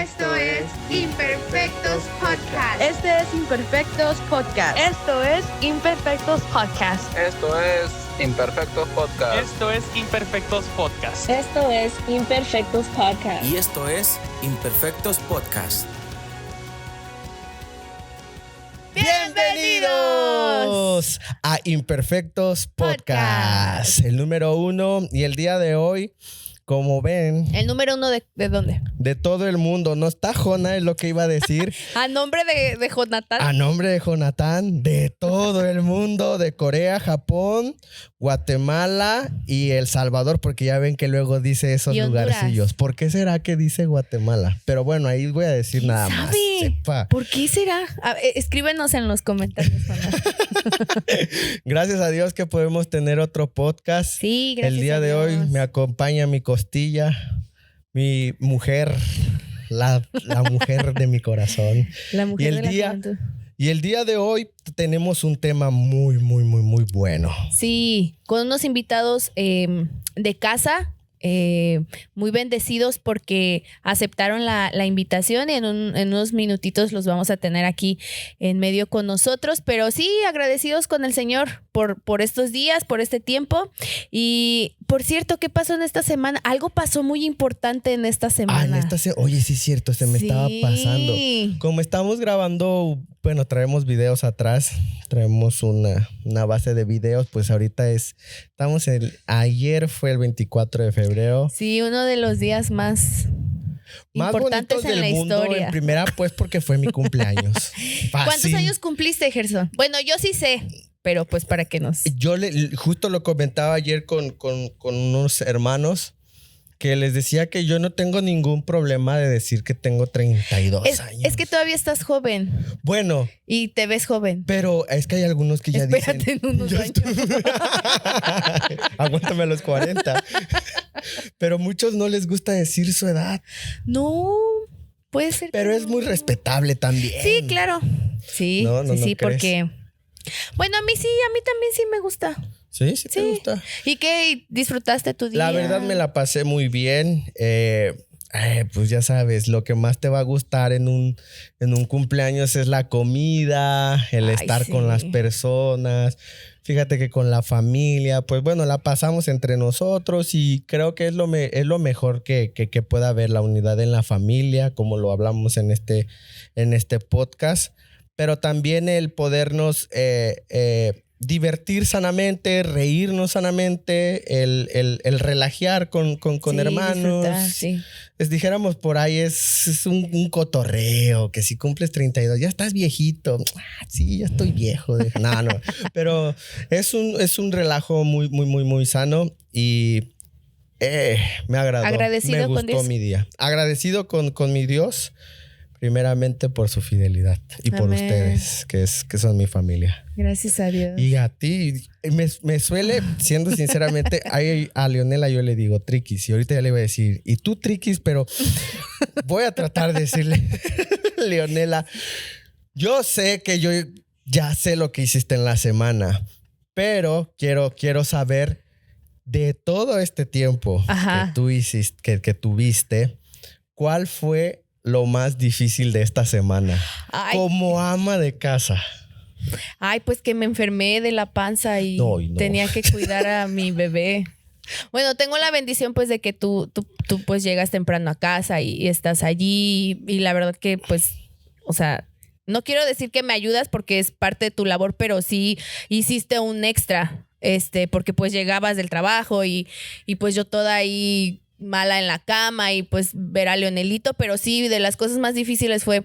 Esto es Imperfectos Podcast. Este es Imperfectos Podcast. Esto es Imperfectos Podcast. Esto es Imperfectos Podcast. Esto es Imperfectos Podcast. Esto es Imperfectos Podcast. Y esto es Imperfectos Podcast. ¡Bienvenidos a Imperfectos Podcast, el número 1. Y el día de hoy, como ven, ¿El número 1 de dónde? de todo el mundo. No está Jona, es lo que iba a decir. A nombre de Jonathan. A nombre de Jonathan, de todo el mundo, de Corea, Japón, Guatemala y El Salvador, porque ya ven que luego dice esos Y Honduras. lugarcillos. ¿Por qué será que dice Guatemala? Pero bueno, ahí voy a decir nada más. ¿Sabe? Sepa. ¿Por qué será? Escríbenos en los comentarios, Jonathan. Gracias a Dios que podemos tener otro podcast. Sí, gracias El día a de hoy Dios. me acompaña mi costilla, mi mujer, la mujer de mi corazón. La mujer y el de la día- juventud. Y el día de hoy tenemos un tema muy bueno. Sí, con unos invitados de casa, muy bendecidos porque aceptaron la invitación y en unos minutitos los vamos a tener aquí en medio con nosotros, pero sí agradecidos con el Señor por estos días, por este tiempo. Y por cierto, ¿qué pasó en esta semana? Algo pasó muy importante en esta semana. Oye, sí es cierto, se me estaba pasando. Sí. Como estamos grabando, bueno, traemos videos atrás, traemos una base de videos, pues ahorita ayer fue el 24 de febrero. Sí, uno de los días más importantes bonitos en la del mundo, historia. en primera, pues porque fue mi cumpleaños. ¿Cuántos Fácil. años cumpliste, Gerson? Bueno, yo sí sé, pero pues para que nos... Yo justo lo comentaba ayer con unos hermanos que les decía que yo no tengo ningún problema de decir que tengo 32 años. Es que todavía estás joven Bueno, y te ves joven. pero es que hay algunos que ya Espérate dicen... en unos "Yo años". Aguántame a los 40. Pero muchos no les gusta decir su edad. No, puede ser. Pero que es no. muy respetable también. Sí, claro. Sí, No, sí, ¿crees? porque... Bueno, a mí también sí me gusta. Sí, sí te Sí. gusta. ¿Y qué? ¿Disfrutaste tu día? La verdad me la pasé muy bien. Pues ya sabes, lo que más te va a gustar en un cumpleaños es la comida, el Ay, estar sí. con las personas. Fíjate que con la familia, pues bueno, la pasamos entre nosotros y creo que es lo mejor que pueda haber, la unidad en la familia, como lo hablamos en este podcast, pero también el podernos divertir sanamente, reírnos sanamente, el relajar con Sí, hermanos. disfrutar, sí. Les dijéramos por ahí, es un cotorreo, que si cumples 32, ya estás viejito. Sí, ya estoy viejo. No. Pero es un relajo muy sano y me agradó. Agradecido me con gustó Dios. mi día. Agradecido con mi Dios, primeramente por su fidelidad y por Amén. ustedes, que son mi familia. Gracias a Dios. Y a ti, me suele, siendo sinceramente, a Leonela yo le digo Triquis y ahorita ya le iba a decir, y tú Triquis, pero voy a tratar de decirle, Leonela, yo sé que yo ya sé lo que hiciste en la semana, pero quiero saber de todo este tiempo Ajá. que tú hiciste, que tuviste, ¿cuál fue lo más difícil de esta semana? Ay. Como ama de casa. Ay, pues que me enfermé de la panza y No. tenía que cuidar a mi bebé. Bueno, tengo la bendición pues de que tú pues llegas temprano a casa y estás allí y la verdad que pues, o sea, no quiero decir que me ayudas porque es parte de tu labor, pero sí hiciste un extra, porque pues llegabas del trabajo y pues yo toda ahí mala en la cama y pues ver a Leonelito, pero sí, de las cosas más difíciles fue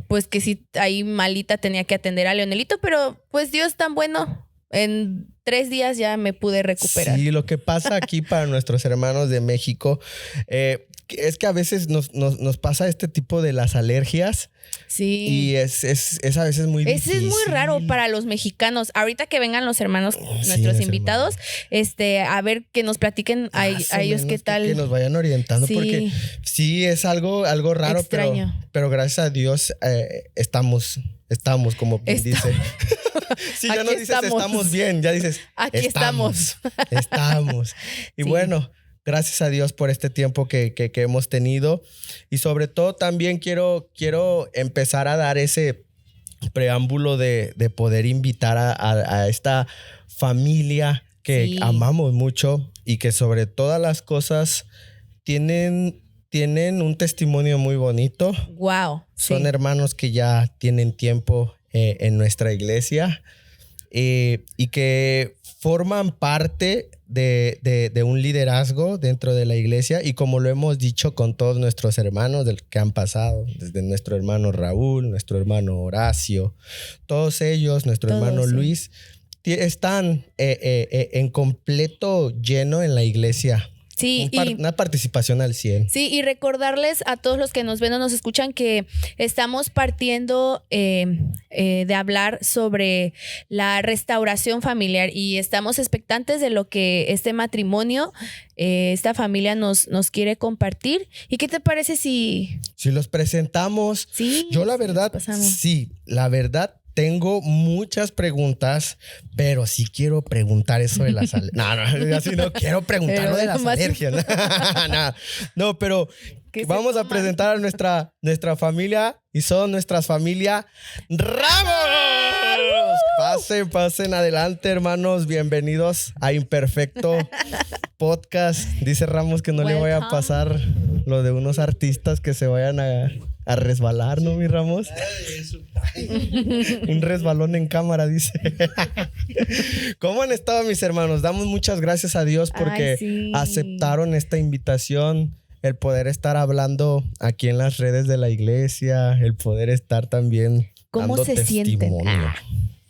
pues que sí, ahí malita tenía que atender a Leonelito, pero pues Dios tan bueno, en 3 días ya me pude recuperar. Sí, lo que pasa aquí para nuestros hermanos de México es que a veces nos pasa este tipo de las alergias Sí. y es a veces muy difícil. Ese es muy raro para los mexicanos. Ahorita que vengan los hermanos, Sí, nuestros los invitados, a ver que nos platiquen a Más o ellos qué menos tal. Que nos vayan orientando Sí. porque sí es algo raro, Extraño. pero gracias a Dios estamos como quien Estamos. dice. Si ya Aquí no dices estamos. estamos bien, ya dices Aquí estamos. Estamos. Y Sí. bueno, gracias a Dios por este tiempo que hemos tenido. Y sobre todo también quiero empezar a dar ese preámbulo de poder invitar a esta familia que amamos mucho y que sobre todas las cosas tienen un testimonio muy bonito. Wow. Son hermanos que ya tienen tiempo en nuestra iglesia y que forman parte de un liderazgo dentro de la iglesia, y como lo hemos dicho con todos nuestros hermanos que han pasado, desde nuestro hermano Raúl, nuestro hermano Horacio, todos ellos, nuestro hermano Luis, están en completo lleno en la iglesia. Sí, una participación al 100. Sí, y recordarles a todos los que nos ven o nos escuchan que estamos partiendo de hablar sobre la restauración familiar, y estamos expectantes de lo que este matrimonio, esta familia nos quiere compartir. ¿Y qué te parece si los presentamos? Sí. Yo la verdad, tengo muchas preguntas, pero sí quiero preguntar eso de las alergias. No, así no quiero preguntar lo de las alergias. No, pero vamos a presentar a nuestra familia, y son nuestra familia Ramos. Pasen adelante, hermanos. Bienvenidos a Imperfecto Podcast. Dice Ramos que no le voy a pasar lo de unos artistas que se vayan a resbalar, ¿no, mi Ramos? Un resbalón en cámara, dice. ¿Cómo han estado, mis hermanos? Damos muchas gracias a Dios porque aceptaron esta invitación, el poder estar hablando aquí en las redes de la iglesia, el poder estar también ¿cómo dando se testimonio.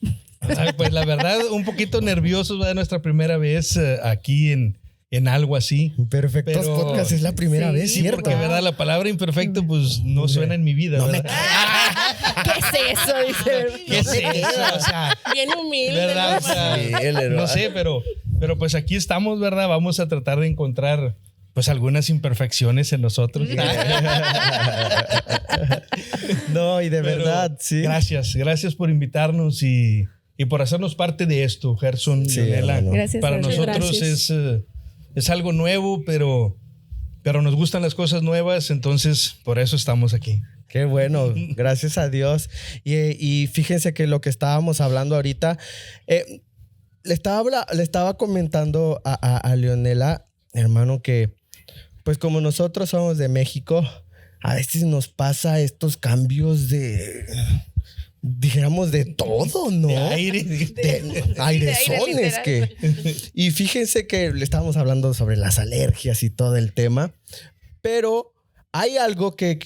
sienten? Ay, pues la verdad, un poquito nerviosos, ¿verdad? Nuestra primera vez aquí en algo así. Imperfectos Podcast es la primera vez, sí, ¿cierto? porque, ¿verdad? La palabra imperfecto, pues, no suena en mi vida, no ¿verdad? ¿Qué es eso? Dice. ¿Qué es eso? O sea, bien humilde, ¿verdad? O sea, no sé, pero pues aquí estamos, ¿verdad? Vamos a tratar de encontrar, pues, algunas imperfecciones en nosotros. No, y de verdad, sí. Gracias por invitarnos y por hacernos parte de esto, Gerson, Leonela. Gracias. Para nosotros es algo nuevo, pero nos gustan las cosas nuevas, entonces por eso estamos aquí. Qué bueno, gracias a Dios. Y fíjense que lo que estábamos hablando ahorita, le estaba comentando a Leonela, hermano, que pues como nosotros somos de México, a veces nos pasa estos cambios dijéramos de todo, ¿no? De aire. De airesones que... Y fíjense que le estábamos hablando sobre las alergias y todo el tema, pero hay algo que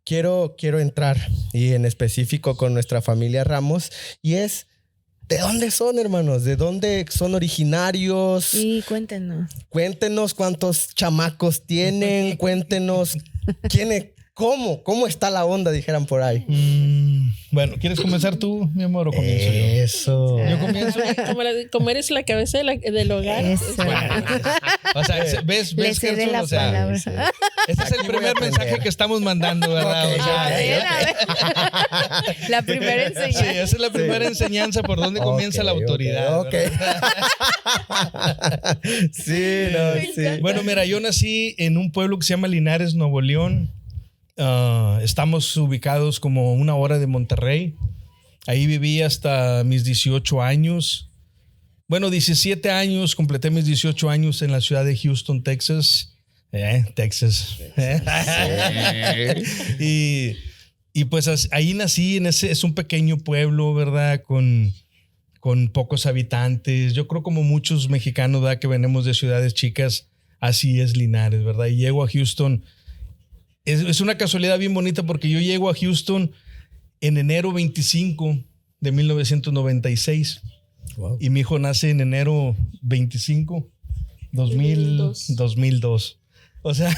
quiero entrar, y en específico con nuestra familia Ramos, y es ¿de dónde son, hermanos? ¿De dónde son originarios? Sí, cuéntenos. Cuéntenos cuántos chamacos tienen, cuéntenos ¿Cómo está la onda? Dijeran por ahí. Bueno, ¿quieres comenzar tú, mi amor, o comienzo yo? Eso. ¿Yo comienzo? Como eres la cabeza del hogar. Bueno, o sea, ¿ves Gerson? La o sea, palabra. Este es el primer mensaje que estamos mandando, ¿verdad? Okay, o sea, La primera enseñanza. Sí, esa es la primera enseñanza por donde comienza la autoridad. Okay. Sí. Bueno, mira, yo nací en un pueblo que se llama Linares, Nuevo León. Estamos ubicados como 1 hora de Monterrey. Ahí viví hasta mis 18 años. Bueno, 17 años, completé mis 18 años en la ciudad de Houston, Texas. Texas. Y pues ahí nací, es un pequeño pueblo, ¿verdad? Con pocos habitantes. Yo creo como muchos mexicanos, ¿verdad? Que venimos de ciudades chicas, así es Linares, ¿verdad? Y llego a Houston. Es una casualidad bien bonita porque yo llego a Houston en enero 25 de 1996. Wow. Y mi hijo nace en enero 25, 2002. O sea,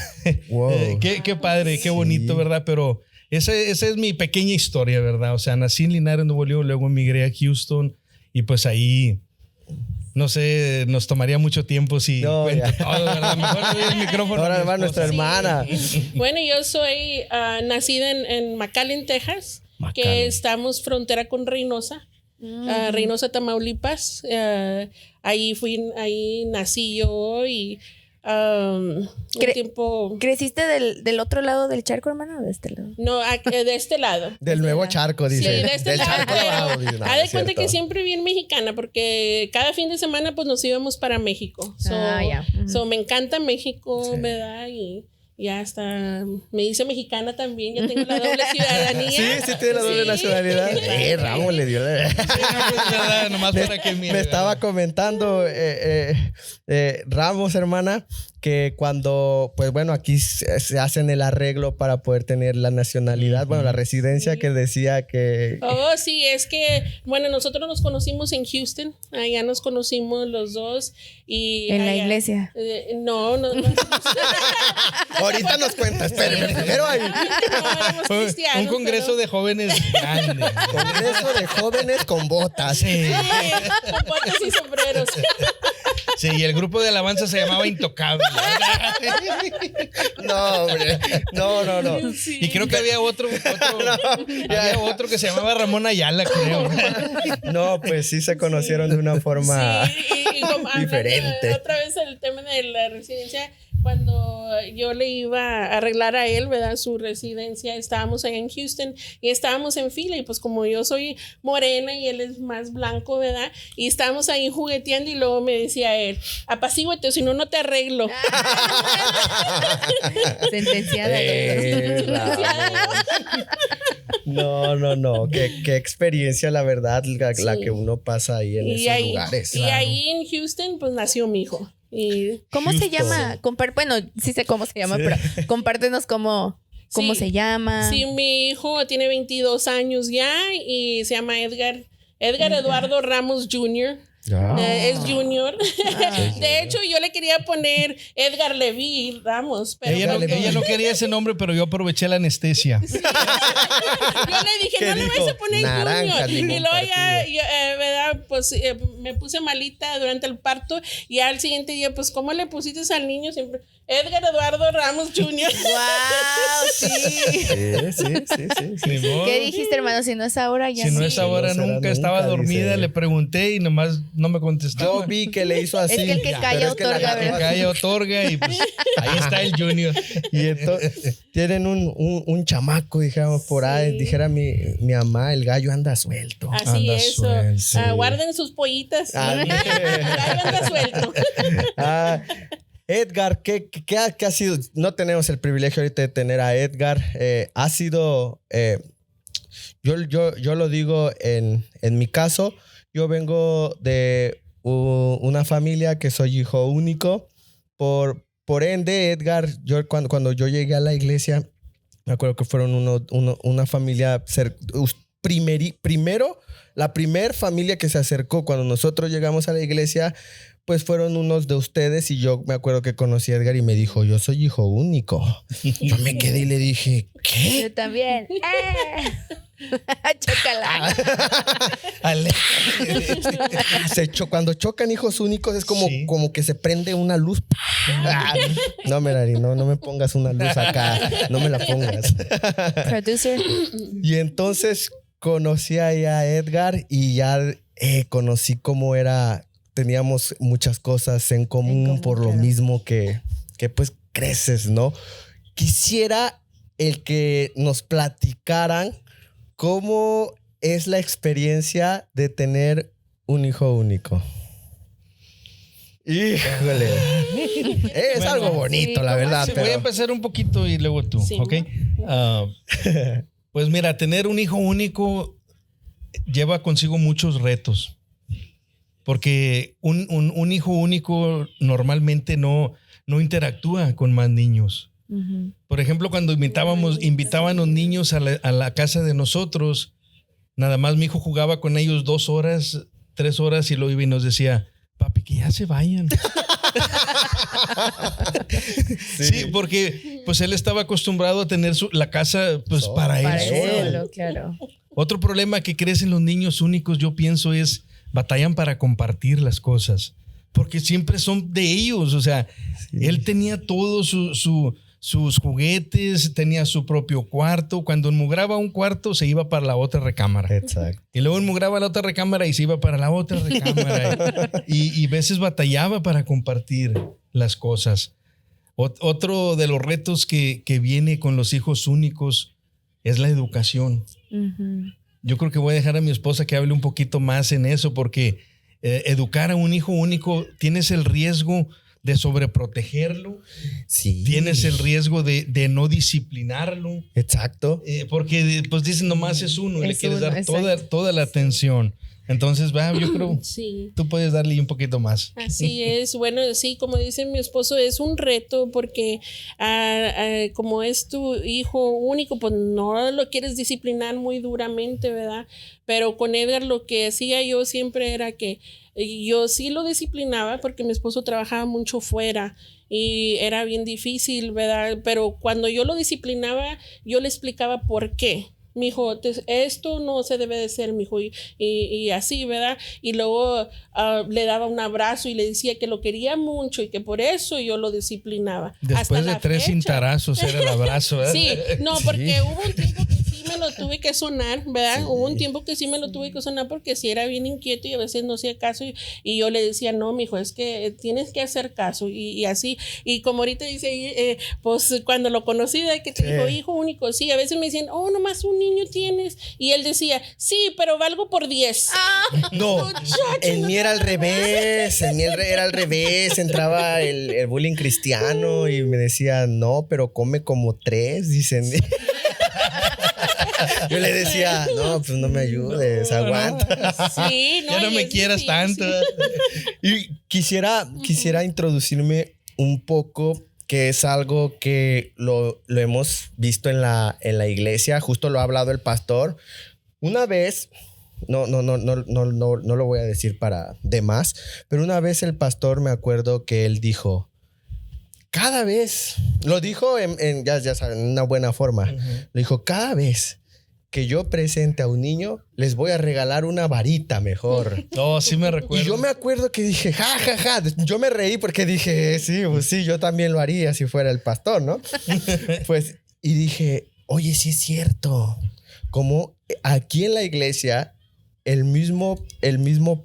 wow. Qué padre, qué bonito, ¿verdad? Pero esa es mi pequeña historia, ¿verdad? O sea, nací en Linares, Nuevo León, luego emigré a Houston y pues ahí... No sé, nos tomaría mucho tiempo si cuento todo, ¿verdad? Mejor le doy el micrófono. Ahora va nuestra hermana. Bueno, yo soy nacida en McAllen, Texas, que estamos frontera con Reynosa, Reynosa, Tamaulipas. Ahí nací yo y un tiempo... ¿Creciste del otro lado del charco, hermano, o de este lado? No, de este lado. Del nuevo charco, dice. Sí, de este del lado. charco abajo, dice. No, Haz de es cuenta cierto. que siempre bien mexicana, porque cada fin de semana pues nos íbamos para México. Ya. So, me encanta México, Sí. ¿verdad? Y ya hasta me hice mexicana también, ya tengo la doble ciudadanía. Sí, tiene la doble nacionalidad. Ramos le dio la... Nada, nomás para que Me estaba comentando Ramos, hermana, que cuando, pues bueno, aquí se hacen el arreglo para poder tener la nacionalidad, bueno, la residencia que decía que... Oh, sí, es que, bueno, nosotros nos conocimos en Houston, allá nos conocimos los dos y... ¿En la allá- iglesia? No. Ahorita nos cuentas, espérenme, primero hay éramos un cristianos, congreso pero- de jóvenes grande. congreso de jóvenes con botas. Sí. con botas y sombreros. Sí, y el grupo de alabanza se llamaba Intocable. No, hombre. No. Sí. Y creo que había otro que se llamaba Ramón Ayala, creo. No, pues sí se conocieron de una forma Sí, y como hablando diferente. otra vez el tema de la residencia, cuando yo le iba a arreglar a él, ¿verdad? Su residencia, estábamos allá en Houston y estábamos en fila y pues como yo soy morena y él es más blanco, ¿verdad? Y estábamos ahí jugueteando y luego me decía él, apacíguate, si no, no te arreglo. Sentenciada. No. Qué experiencia, la verdad, la Sí. que uno pasa ahí en esos ahí, lugares. y ahí en Houston, pues nació mi hijo. Y ¿Cómo se Houston. llama? Bueno, sí sé cómo se llama, pero compártenos cómo Sí. se llama. sí, mi hijo tiene 22 años ya y se llama Edgar Eduardo Ramos Jr. Es Junior. De hecho, yo le quería poner Edgar Leví Ramos, pero Ella no quería ese nombre, pero yo aproveché la anestesia. yo le dije, ¿Qué no le dijo? vais a poner Naranja, Junior. Y limón luego ya, partido. ¿verdad? Pues me puse malita durante el parto y al siguiente día, pues, ¿cómo le pusiste al niño? Siempre, Edgar Eduardo Ramos Jr. ¡Wow! Sí. Sí. Ni modo. ¿Qué dijiste, hermano? Si no es ahora, ya Si no sí. es ahora, no será nunca. Estaba nunca, dormida, dice. le pregunté y nomás no me contestaba. Yo vi que le hizo así. Es que el que pero calla es que la otorga, agarró Que ¿verdad? así. calla, otorga y pues ahí está el Junior. Y entonces tienen un chamaco, dijéramos por ahí, dijera mi mamá, el gallo anda suelto. Así Anda es. suelto. Sí. Guarden sus pollitas. Ah, El gallo anda suelto. Edgar, ¿qué ha sido? No tenemos el privilegio ahorita de tener a Edgar. Ha sido, yo lo digo en mi caso, yo vengo de una familia que soy hijo único. Por ende, Edgar, yo cuando yo llegué a la iglesia, me acuerdo que fueron una familia primero, la primer familia que se acercó cuando nosotros llegamos a la iglesia, pues fueron unos de ustedes y yo me acuerdo que conocí a Edgar y me dijo, yo soy hijo único. Yo me quedé y le dije, ¿qué? Yo también. Chócala. Cuando chocan hijos únicos es como, Sí. como que se prende una luz. No, Merari, no me pongas una luz acá. No me la pongas. Producer. Y entonces conocí ahí a Edgar y ya conocí cómo era. Teníamos muchas cosas en común por lo claro. mismo que pues creces, ¿no? Quisiera el que nos platicaran cómo es la experiencia de tener un hijo único. Híjole. Es Bueno, algo bonito, la verdad. Sí, voy a Pero... empezar un poquito y luego tú, Sí. ¿ok? Pues mira, tener un hijo único lleva consigo muchos retos. Porque un hijo único normalmente no interactúa con más niños. Ujú. Por ejemplo, cuando invitaban a los niños a la casa de nosotros, nada más mi hijo jugaba con ellos 2 horas, 3 horas y luego iba y nos decía, papi, que ya se vayan. Sí, porque pues él estaba acostumbrado a tener la casa pues para Para él él solo. solo, claro. Otro problema que crecen los niños únicos, yo pienso, es batallan para compartir las cosas. Porque siempre son de ellos. O sea, él tenía todos sus juguetes, tenía su propio cuarto. Cuando enmugraba un cuarto, se iba para la otra recámara. Exacto. Y luego enmugraba la otra recámara y se iba para la otra recámara. y veces batallaba para compartir. las cosas. Otro de los retos que viene con los hijos únicos es la educación. Yo creo que voy a dejar a mi esposa que hable un poquito más en eso, porque educar a un hijo único tienes el riesgo de sobreprotegerlo. Sí. Tienes el riesgo de no disciplinarlo. Exacto. Porque pues dicen nomás es uno y le Es quieres uno, dar exacto. toda la atención. Entonces, yo creo Sí. tú puedes darle un poquito más. Así es, bueno, sí, como dice mi esposo, es un reto porque como es tu hijo único, pues no lo quieres disciplinar muy duramente, ¿verdad? Pero con Edgar lo que hacía yo siempre era que yo sí lo disciplinaba porque mi esposo trabajaba mucho fuera y era bien difícil, ¿verdad? Pero cuando yo lo disciplinaba, yo le explicaba por qué. Mijo, esto no se debe de hacer, mijo, y así, ¿verdad? Y luego le daba un abrazo y le decía que lo quería mucho y que por eso yo lo disciplinaba. Después Hasta de la 3 fecha. cintarazos era el abrazo, ¿verdad? Sí, no, porque hubo un tiempo que sí me lo tuve que sonar, ¿verdad? Hubo un tiempo que sí me lo tuve que sonar porque sí era bien inquieto y a veces no hacía caso y yo le decía, no, mijo, es que tienes que hacer caso y así. Y como ahorita dice, pues cuando lo conocí, de que te dijo hijo único, sí, a veces me decían, oh, nomás un niño tienes. Y él decía, sí, pero valgo por 10. No, Muchacho, en mí era al revés, en mí era al revés, entraba el bullying cristiano y me decía, no, pero come como 3, dicen. Yo le decía, no, pues no me ayudes, aguanta. Sí, no, Ya no y me es quieras difícil. tanto. Y quisiera introducirme un poco, que es algo que lo hemos visto en la iglesia, justo lo ha hablado el pastor. Una vez, no lo voy a decir para de más, pero una vez el pastor, me acuerdo que él dijo, cada vez, lo dijo ya saben, en una buena forma, lo dijo, cada vez que yo presente a un niño, les voy a regalar una varita mejor. No, sí me recuerdo. Y yo me acuerdo que dije, ja, ja, ja. Yo me reí porque dije, sí, pues sí, yo también lo haría si fuera el pastor, ¿no? Pues, y dije, oye, sí es cierto. Como aquí en la iglesia, el mismo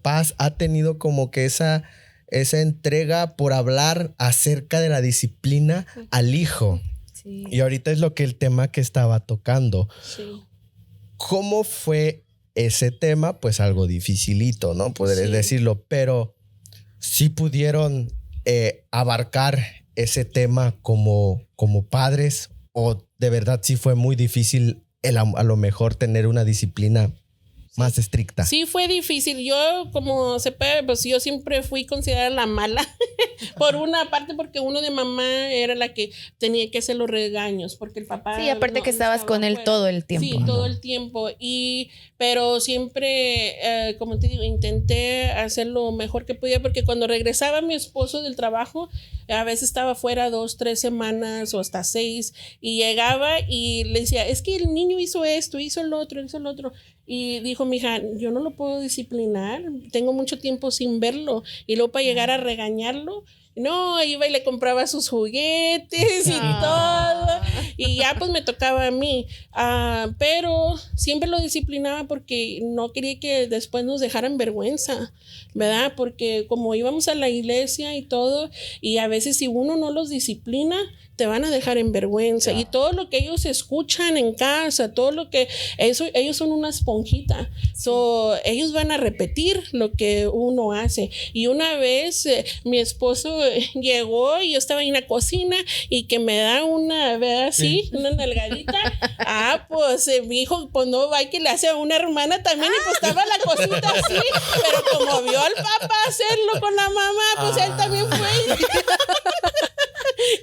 Paz ha tenido como que esa entrega por hablar acerca de la disciplina al hijo. Sí. Y ahorita es lo que el tema que estaba tocando. Sí. ¿Cómo fue ese tema? Pues algo dificilito, ¿no? Podrías decirlo, pero sí pudieron abarcar ese tema como padres, o de verdad sí fue muy difícil a lo mejor tener una disciplina más estricta. Sí, fue difícil. Yo, como se puede, pues yo siempre fui considerada la mala. Por una parte, porque uno de mamá era la que tenía que hacer los regaños, porque el papá... Sí, aparte que estabas estaba con él fuera. todo el tiempo. Sí, todo el tiempo. Pero siempre, como te digo, intenté hacer lo mejor que podía, porque cuando regresaba mi esposo del trabajo, a veces estaba fuera 2, 3 semanas o hasta 6, y llegaba y le decía, es que el niño hizo esto, hizo el otro. Y dijo, mija, yo no lo puedo disciplinar, tengo mucho tiempo sin verlo. Y luego para llegar a regañarlo, no, iba y le compraba sus juguetes y todo. Y ya pues me tocaba a mí. Pero siempre lo disciplinaba porque no quería que después nos dejaran vergüenza, ¿verdad? Porque como íbamos a la iglesia y todo, y a veces si uno no los disciplina, te van a dejar en vergüenza. Y todo lo que ellos escuchan en casa, todo lo que ellos son una esponjita. Ellos van a repetir lo que uno hace. Y una vez mi esposo llegó y yo estaba en la cocina y que me da una, ¿verdad? Sí, una nalgadita. Pues mi hijo, pues no va y que le hace a una hermana también y pues estaba la cosita así. Pero como vio al papá hacerlo con la mamá, pues él también fue.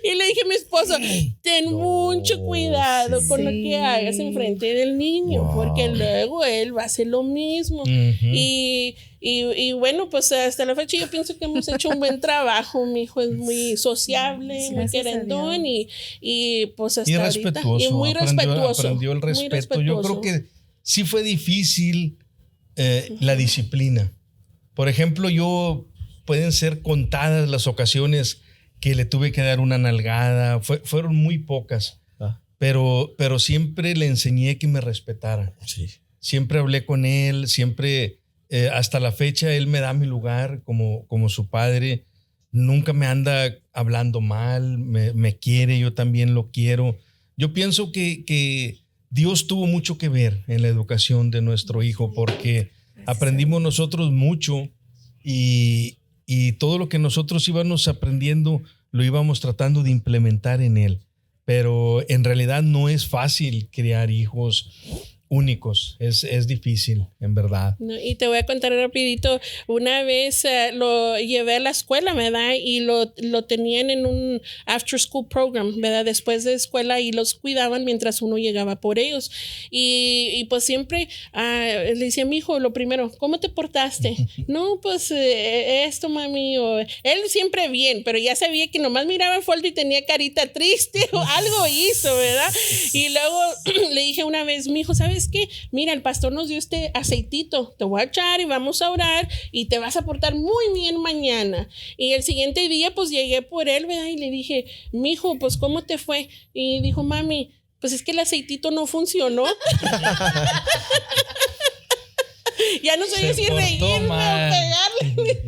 Y le dije a mi esposo, ten mucho cuidado con lo que hagas enfrente del niño, porque luego él va a hacer lo mismo. Y bueno, pues hasta la fecha yo pienso que hemos hecho un buen trabajo. Mi hijo es muy sociable, muy querendón y pues hasta y ahorita. respetuoso. Y muy respetuoso. Aprendió el respeto. Respetuoso. Yo creo que sí fue difícil la disciplina. Por ejemplo, pueden ser contadas las ocasiones que le tuve que dar una nalgada. Fueron muy pocas. Pero siempre le enseñé que me respetara. Sí. Siempre hablé con él, siempre, hasta la fecha, él me da mi lugar como su padre. Nunca me anda hablando mal, me quiere, yo también lo quiero. Yo pienso que Dios tuvo mucho que ver en la educación de nuestro hijo, porque aprendimos nosotros mucho y todo lo que nosotros íbamos aprendiendo lo íbamos tratando de implementar en él. Pero en realidad no es fácil criar hijos únicos, es difícil, en verdad. No, y te voy a contar rapidito, una vez lo llevé a la escuela, ¿verdad? Y lo tenían en un after school program, ¿verdad? Después de escuela, y los cuidaban mientras uno llegaba por ellos. Y pues siempre le decía a mi hijo, lo primero, ¿cómo te portaste? No, pues esto, mami. Él siempre bien, pero ya sabía que nomás miraba el folder y tenía carita triste o algo hizo, ¿verdad? Y luego le dije una vez, mi hijo, ¿sabes qué? Mira, el pastor nos dio este aceitito, te voy a echar y vamos a orar y te vas a portar muy bien mañana. Y el siguiente día pues llegué por él, ¿verdad? Y le dije, mijo, pues ¿cómo te fue? Y dijo, mami, pues es que el aceitito no funcionó. Ya no sé si reírme o pegarle.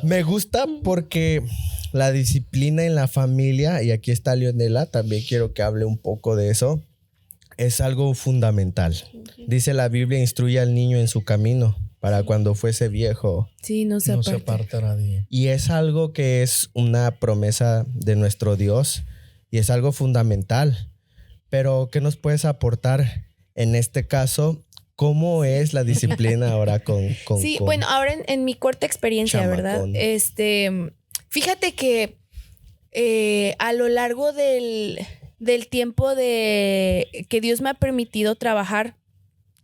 Me gusta porque la disciplina en la familia, y aquí está Leonela, también quiero que hable un poco de eso, es algo fundamental. Dice la Biblia, instruye al niño en su camino para cuando fuese viejo. Sí, no se apartará de él. Y es algo que es una promesa de nuestro Dios y es algo fundamental. Pero, ¿qué nos puedes aportar en este caso? ¿Cómo es la disciplina ahora con Sí, bueno, ahora en mi corta experiencia, chamacón? ¿verdad? Fíjate que a lo largo del tiempo que Dios me ha permitido trabajar,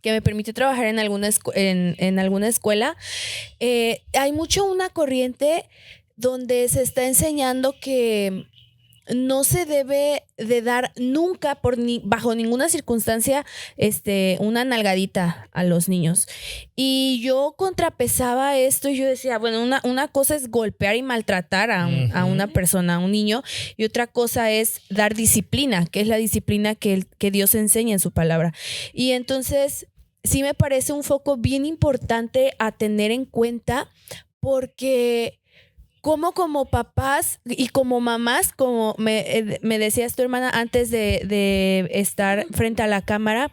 que me permitió trabajar en alguna escuela, hay mucho una corriente donde se está enseñando que no se debe de dar nunca bajo ninguna circunstancia una nalgadita a los niños. Y yo contrapesaba esto y yo decía, bueno, una cosa es golpear y maltratar a una persona, a un niño, y otra cosa es dar disciplina, que es la disciplina que Dios enseña en su palabra. Y entonces sí me parece un foco bien importante a tener en cuenta, porque como papás y como mamás, como me decías tu hermana antes de estar frente a la cámara,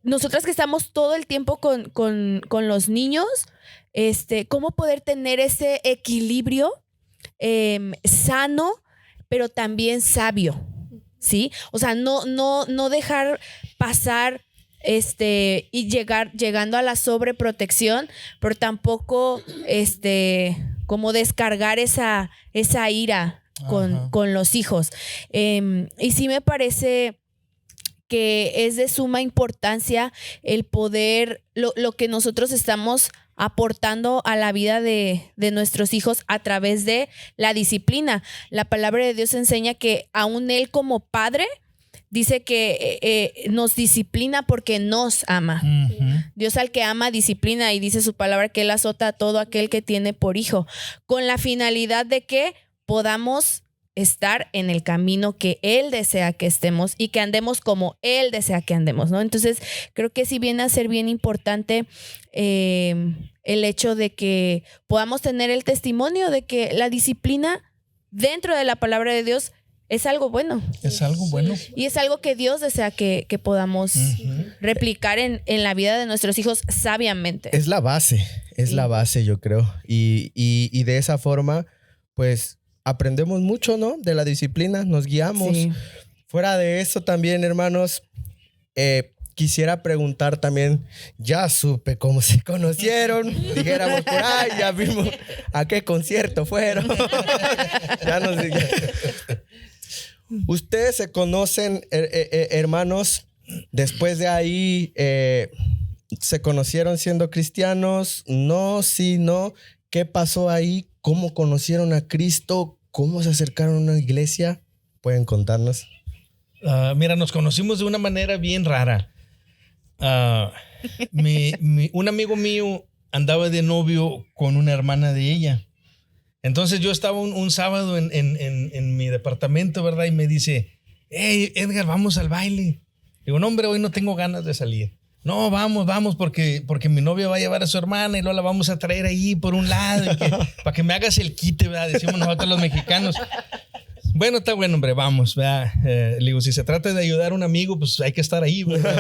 nosotras que estamos todo el tiempo con los niños, cómo poder tener ese equilibrio sano, pero también sabio, ¿sí? O sea, no dejar pasar y llegando a la sobreprotección, pero tampoco como descargar esa ira con los hijos. Y sí me parece que es de suma importancia el poder, lo que nosotros estamos aportando a la vida de nuestros hijos a través de la disciplina. La palabra de Dios enseña que aún Él como padre dice que nos disciplina porque nos ama. Dios al que ama disciplina, y dice su palabra que Él azota a todo aquel que tiene por hijo, con la finalidad de que podamos estar en el camino que Él desea que estemos y que andemos como Él desea que andemos, ¿no? Entonces creo que sí viene a ser bien importante el hecho de que podamos tener el testimonio de que la disciplina dentro de la palabra de Dios es algo bueno. Es algo bueno. Y es algo que Dios desea que podamos replicar en la vida de nuestros hijos sabiamente. Es la base, la base, yo creo. Y de esa forma, pues, aprendemos mucho, ¿no? De la disciplina, nos guiamos. Sí. Fuera de eso también, hermanos, quisiera preguntar también, ya supe cómo se conocieron, dijéramos por ahí, ya vimos a qué concierto fueron. Ya nos Ustedes se conocen, hermanos, después de ahí, ¿se conocieron siendo cristianos? No, sí, no. ¿Qué pasó ahí? ¿Cómo conocieron a Cristo? ¿Cómo se acercaron a una iglesia? ¿Pueden contarnos? Mira, nos conocimos de una manera bien rara. Un amigo mío andaba de novio con una hermana de ella. Entonces yo estaba un sábado en mi departamento, ¿verdad? Y me dice, hey, Edgar, vamos al baile. Digo, no, hombre, hoy no tengo ganas de salir. No, vamos, porque mi novia va a llevar a su hermana y luego la vamos a traer ahí por un lado para que me hagas el quite, ¿verdad? Decimos nosotros los mexicanos. Bueno, está bueno, hombre, vamos, ¿verdad? Le digo, si se trata de ayudar a un amigo, pues hay que estar ahí, ¿verdad?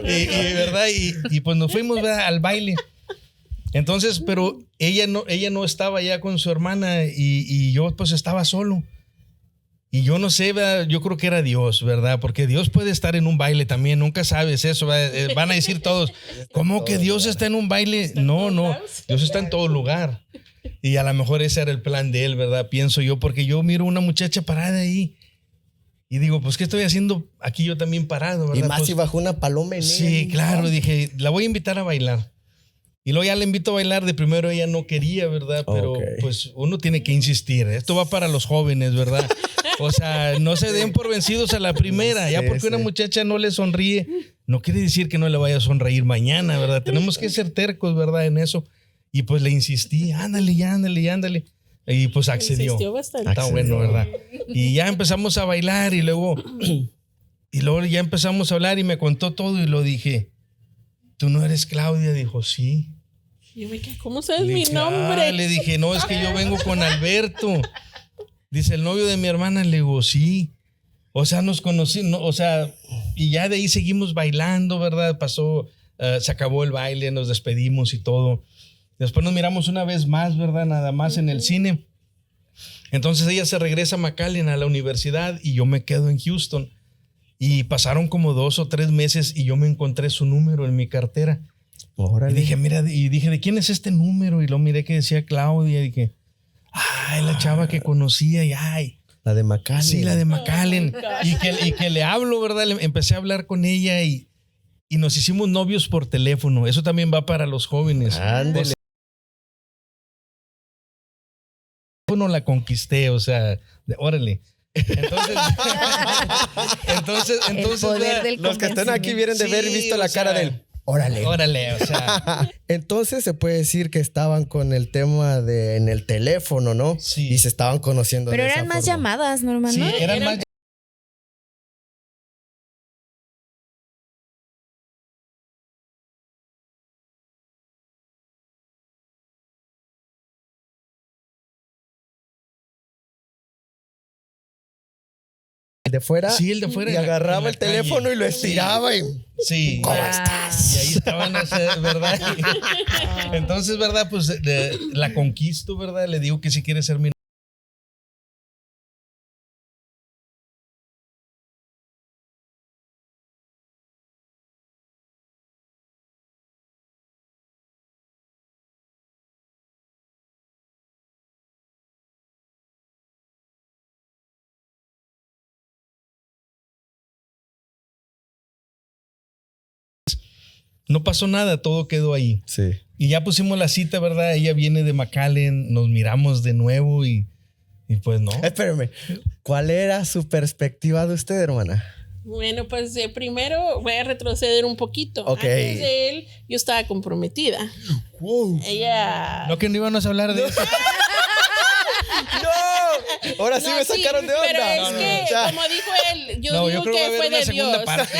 ¿Verdad? Y pues nos fuimos, ¿verdad? Al baile. Entonces, pero ella no estaba ya con su hermana y yo pues estaba solo. Y yo no sé, ¿verdad? Yo creo que era Dios, ¿verdad? Porque Dios puede estar en un baile también, nunca sabes eso. Van a decir todos, ¿cómo que Dios está en un baile? No, Dios está en todo lugar. Y a lo mejor ese era el plan de él, ¿verdad? Pienso yo, porque yo miro una muchacha parada ahí y digo, pues, ¿qué estoy haciendo aquí yo también parado, verdad? Y más pues, si bajó una paloma en él. Sí, claro, dije, la voy a invitar a bailar. Y luego ya la invito a bailar, de primero ella no quería, ¿verdad? Pero pues uno tiene que insistir. Esto va para los jóvenes, ¿verdad? O sea, no se den por vencidos a la primera. Ya porque una muchacha no le sonríe, no quiere decir que no le vaya a sonreír mañana, ¿verdad? Tenemos que ser tercos, ¿verdad? En eso. Y pues le insistí, ándale. Y pues accedió. Insistió bastante. Está bueno, ¿verdad? Y ya empezamos a bailar y luego ya empezamos a hablar y me contó todo y lo dije, ¿tú no eres Claudia? Dijo, sí. Y yo me quedé, ¿cómo sabes mi nombre? Le dije, no, es que yo vengo con Alberto. Dice, el novio de mi hermana. Le digo, sí. O sea, nos conocí, ¿no? O sea, y ya de ahí seguimos bailando, ¿verdad? Pasó, se acabó el baile, nos despedimos y todo. Después nos miramos una vez más, ¿verdad? Nada más en el cine. Entonces ella se regresa a McAllen, a la universidad, y yo me quedo en Houston. Y pasaron como 2 o 3 meses y yo me encontré su número en mi cartera. Órale. Y dije, mira, ¿de quién es este número? Y lo miré que decía Claudia. Y dije, la chava que conocía. Y la de McAllen. Sí, la de McAllen. Y que le hablo, ¿verdad? Empecé a hablar con ella y nos hicimos novios por teléfono. Eso también va para los jóvenes. Ándale. No la conquisté, o sea, órale. Entonces los que están aquí vienen de haber visto la cara de él. Órale, o sea. Entonces se puede decir que estaban con el tema en el teléfono, ¿no? Sí. Y se estaban conociendo. Pero de esa eran más forma. llamadas, ¿no, hermano? Sí, eran más. De fuera. Sí, el de fuera. Y agarraba el teléfono y lo estiraba. Sí. ¿Cómo estás? Y ahí estaban, ¿verdad? Entonces, ¿verdad? Pues la conquisto, ¿verdad? Le digo que si quiere ser mi. No pasó nada, todo quedó ahí. Sí. Y ya pusimos la cita, ¿verdad? Ella viene de McAllen, nos miramos de nuevo y pues no. Espérame, ¿cuál era su perspectiva de usted, hermana? Bueno, pues primero voy a retroceder un poquito. Ok. Antes de él, yo estaba comprometida. Wow. Ella... No, que no íbamos a hablar de eso. ¡No! Ahora sí me sacaron de onda. Pero es que, como dijo él, yo digo creo que va a fue haber de una segunda Dios. parte.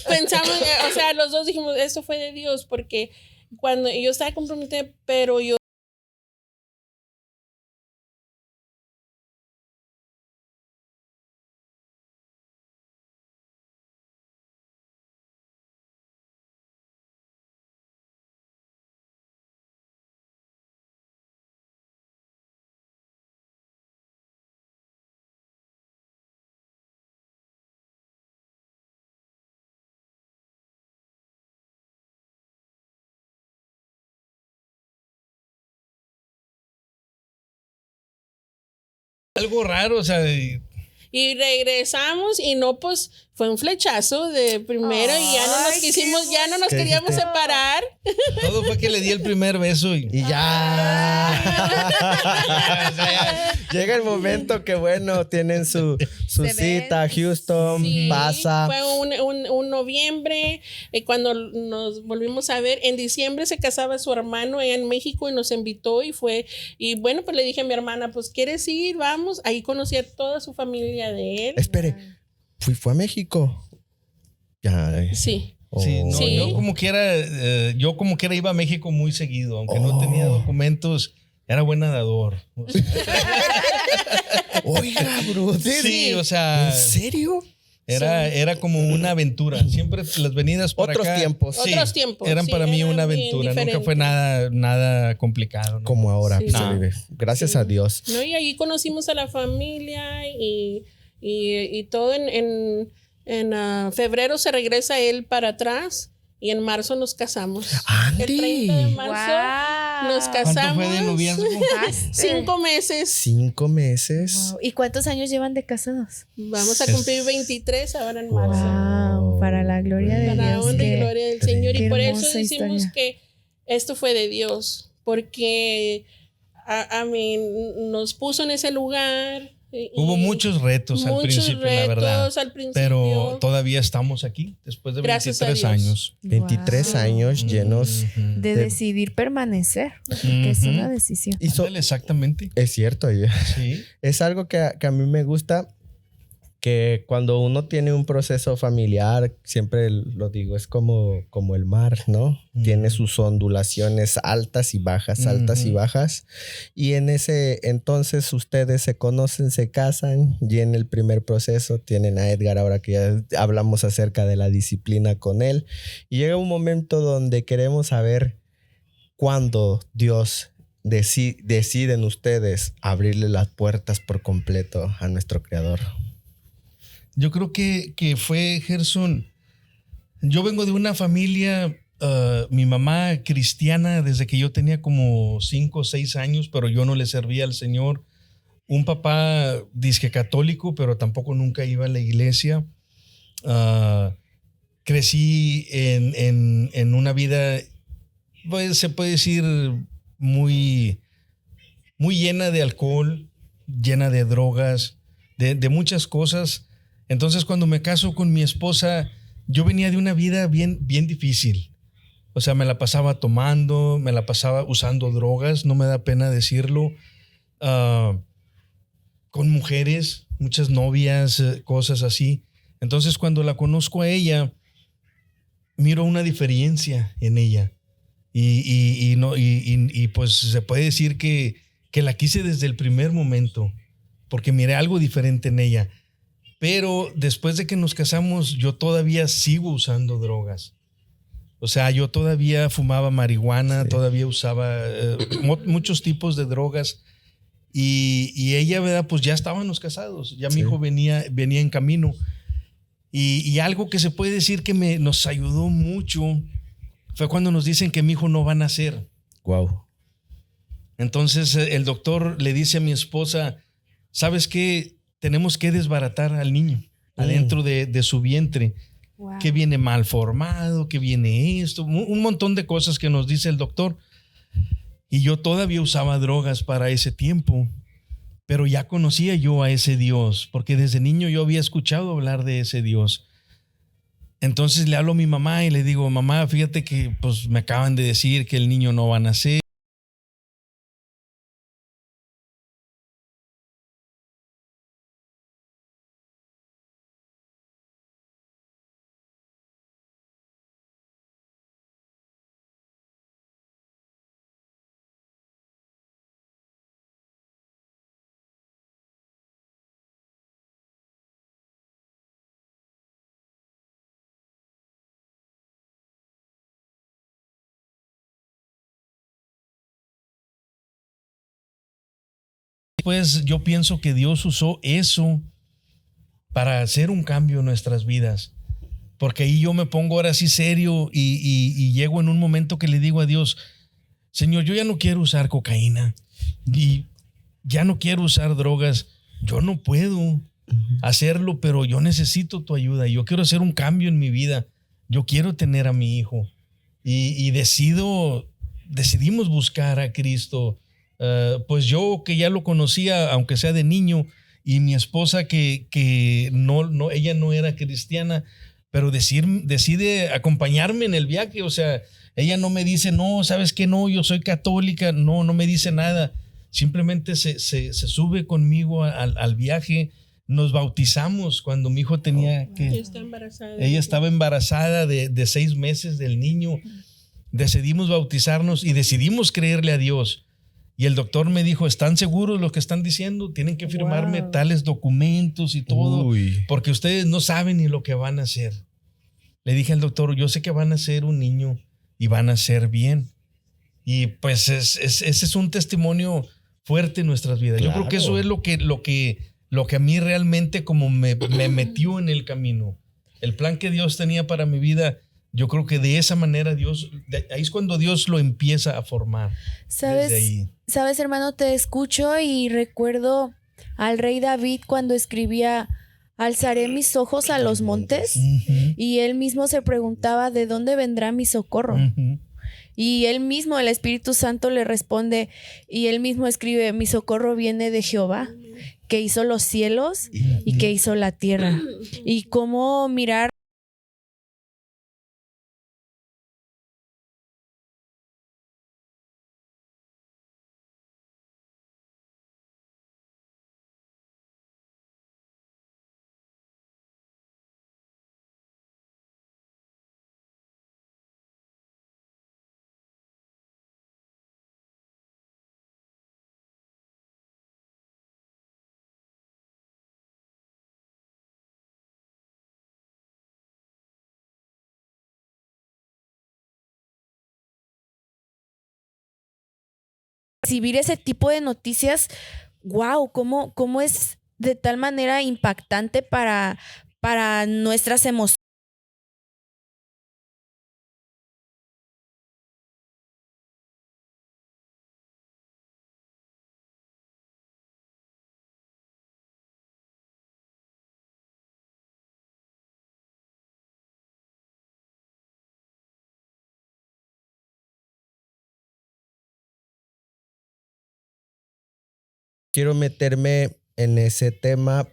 Pensamos, o sea, los dos dijimos, esto fue de Dios, porque cuando yo estaba comprometida, pero yo Algo raro, o sea. y regresamos y no, pues fue un flechazo de primero y ya no nos quisimos, ya no nos queríamos separar. Todo fue que le di el primer beso y ya. Llega el momento que, bueno, tienen su cita, Houston, Sí, pasa. Fue un noviembre, cuando nos volvimos a ver. En diciembre se casaba su hermano allá en México y nos invitó y fue. Y bueno, pues le dije a mi hermana, pues ¿quieres ir? Vamos. Ahí conocí a toda su familia de él. Espere, fue a México. Ay. Sí. Sí, no, Sí. yo como quiera iba a México muy seguido, aunque no tenía documentos, era buen nadador. O sea, Oiga, brother. sí, o sea, ¿En serio? era como una aventura. Siempre las venidas por Otros acá. tiempos. Sí, Otros tiempos, eran sí, para mí era una bien aventura. Nunca diferente. fue nada complicado, ¿no? Como ahora Sí. se No. vive. Gracias a Dios. No, y ahí conocimos a la familia y todo en febrero se regresa él para atrás y en marzo nos casamos. ¡Ande! El 30 de marzo nos casamos. ¿Cuánto fue de noviazgo? 5 meses. 5 meses. Wow. ¿Y cuántos años llevan de casados? Vamos a cumplir 23 ahora en marzo. Wow, para la gloria de Para Dios. honra y Qué- gloria del Señor. qué Y por eso hermosa decimos historia. que esto fue de Dios. Porque a mí nos puso en ese lugar. Hubo muchos retos al principio, la verdad. al principio. Pero todavía estamos aquí, después de Gracias a 23 Dios. años. 23 Wow. años llenos. De decidir permanecer, porque es una decisión. Y Ándale, exactamente. es cierto, oye. Sí. Es algo que a mí me gusta, que cuando uno tiene un proceso familiar, siempre lo digo, es como el mar, ¿no? Tiene sus ondulaciones altas y bajas, altas y bajas. Y en ese entonces ustedes se conocen, se casan, y en el primer proceso tienen a Edgar, ahora que ya hablamos acerca de la disciplina con él. Y llega un momento donde queremos saber cuándo Dios deciden ustedes abrirle las puertas por completo a nuestro Creador. Yo creo que fue Gerson. Yo vengo de una familia, mi mamá cristiana desde que yo tenía como 5 o 6 años, pero yo no le servía al Señor. Un papá disque católico, pero tampoco nunca iba a la iglesia. Crecí en una vida, pues, se puede decir, muy, muy llena de alcohol, llena de drogas, de muchas cosas. Entonces, cuando me caso con mi esposa, yo venía de una vida bien difícil. O sea, me la pasaba tomando, me la pasaba usando drogas, no me da pena decirlo. Con mujeres, muchas novias, cosas así. Entonces, cuando la conozco a ella, miro una diferencia en ella. Y pues se puede decir que la quise desde el primer momento, porque miré algo diferente en ella. Pero después de que nos casamos, yo todavía sigo usando drogas. O sea, yo todavía fumaba marihuana, todavía usaba muchos tipos de drogas. Y ella, ¿verdad? Pues ya estábamos casados. Ya mi hijo venía en camino. Y algo que se puede decir que nos ayudó mucho fue cuando nos dicen que mi hijo no va a nacer. Wow. Entonces el doctor le dice a mi esposa, ¿sabes qué? Tenemos que desbaratar al niño adentro de su vientre. Wow. Que viene mal formado, que viene esto, un montón de cosas que nos dice el doctor. Y yo todavía usaba drogas para ese tiempo, pero ya conocía yo a ese Dios, porque desde niño yo había escuchado hablar de ese Dios. Entonces le hablo a mi mamá y le digo, mamá, fíjate que pues me acaban de decir que el niño no va a nacer. Pues yo pienso que Dios usó eso para hacer un cambio en nuestras vidas. Porque ahí yo me pongo ahora sí serio y llego en un momento que le digo a Dios, Señor, yo ya no quiero usar cocaína y ya no quiero usar drogas. Yo no puedo hacerlo, pero yo necesito tu ayuda. Yo quiero hacer un cambio en mi vida. Yo quiero tener a mi hijo. Y decidimos buscar a Cristo. Pues yo que ya lo conocía, aunque sea de niño, y mi esposa que no, ella no era cristiana, pero decide acompañarme en el viaje. O sea, ella no me dice, no, ¿sabes qué? No, yo soy católica. No me dice nada. Simplemente se sube conmigo al viaje. nos bautizamos cuando mi hijo tenía Ella está embarazada. Ella estaba embarazada de 6 meses del niño. Decidimos bautizarnos y decidimos creerle a Dios. Y el doctor me dijo, ¿están seguros lo que están diciendo? Tienen que firmarme tales documentos y todo, porque ustedes no saben ni lo que van a hacer. Le dije al doctor, yo sé que van a ser un niño y van a ser bien. Y pues ese es un testimonio fuerte en nuestras vidas. Claro. Yo creo que eso es lo que a mí realmente como me metió en el camino. El plan que Dios tenía para mi vida, yo creo que de esa manera ahí es cuando Dios lo empieza a formar. ¿Sabes, hermano? Te escucho y recuerdo al rey David cuando escribía, alzaré mis ojos a los montes, y él mismo se preguntaba, ¿de dónde vendrá mi socorro? Y él mismo, el Espíritu Santo, le responde, y él mismo escribe, mi socorro viene de Jehová, que hizo los cielos y que hizo la tierra. Y cómo mirar recibir ese tipo de noticias, wow, cómo es de tal manera impactante para nuestras emociones. Quiero meterme en ese tema.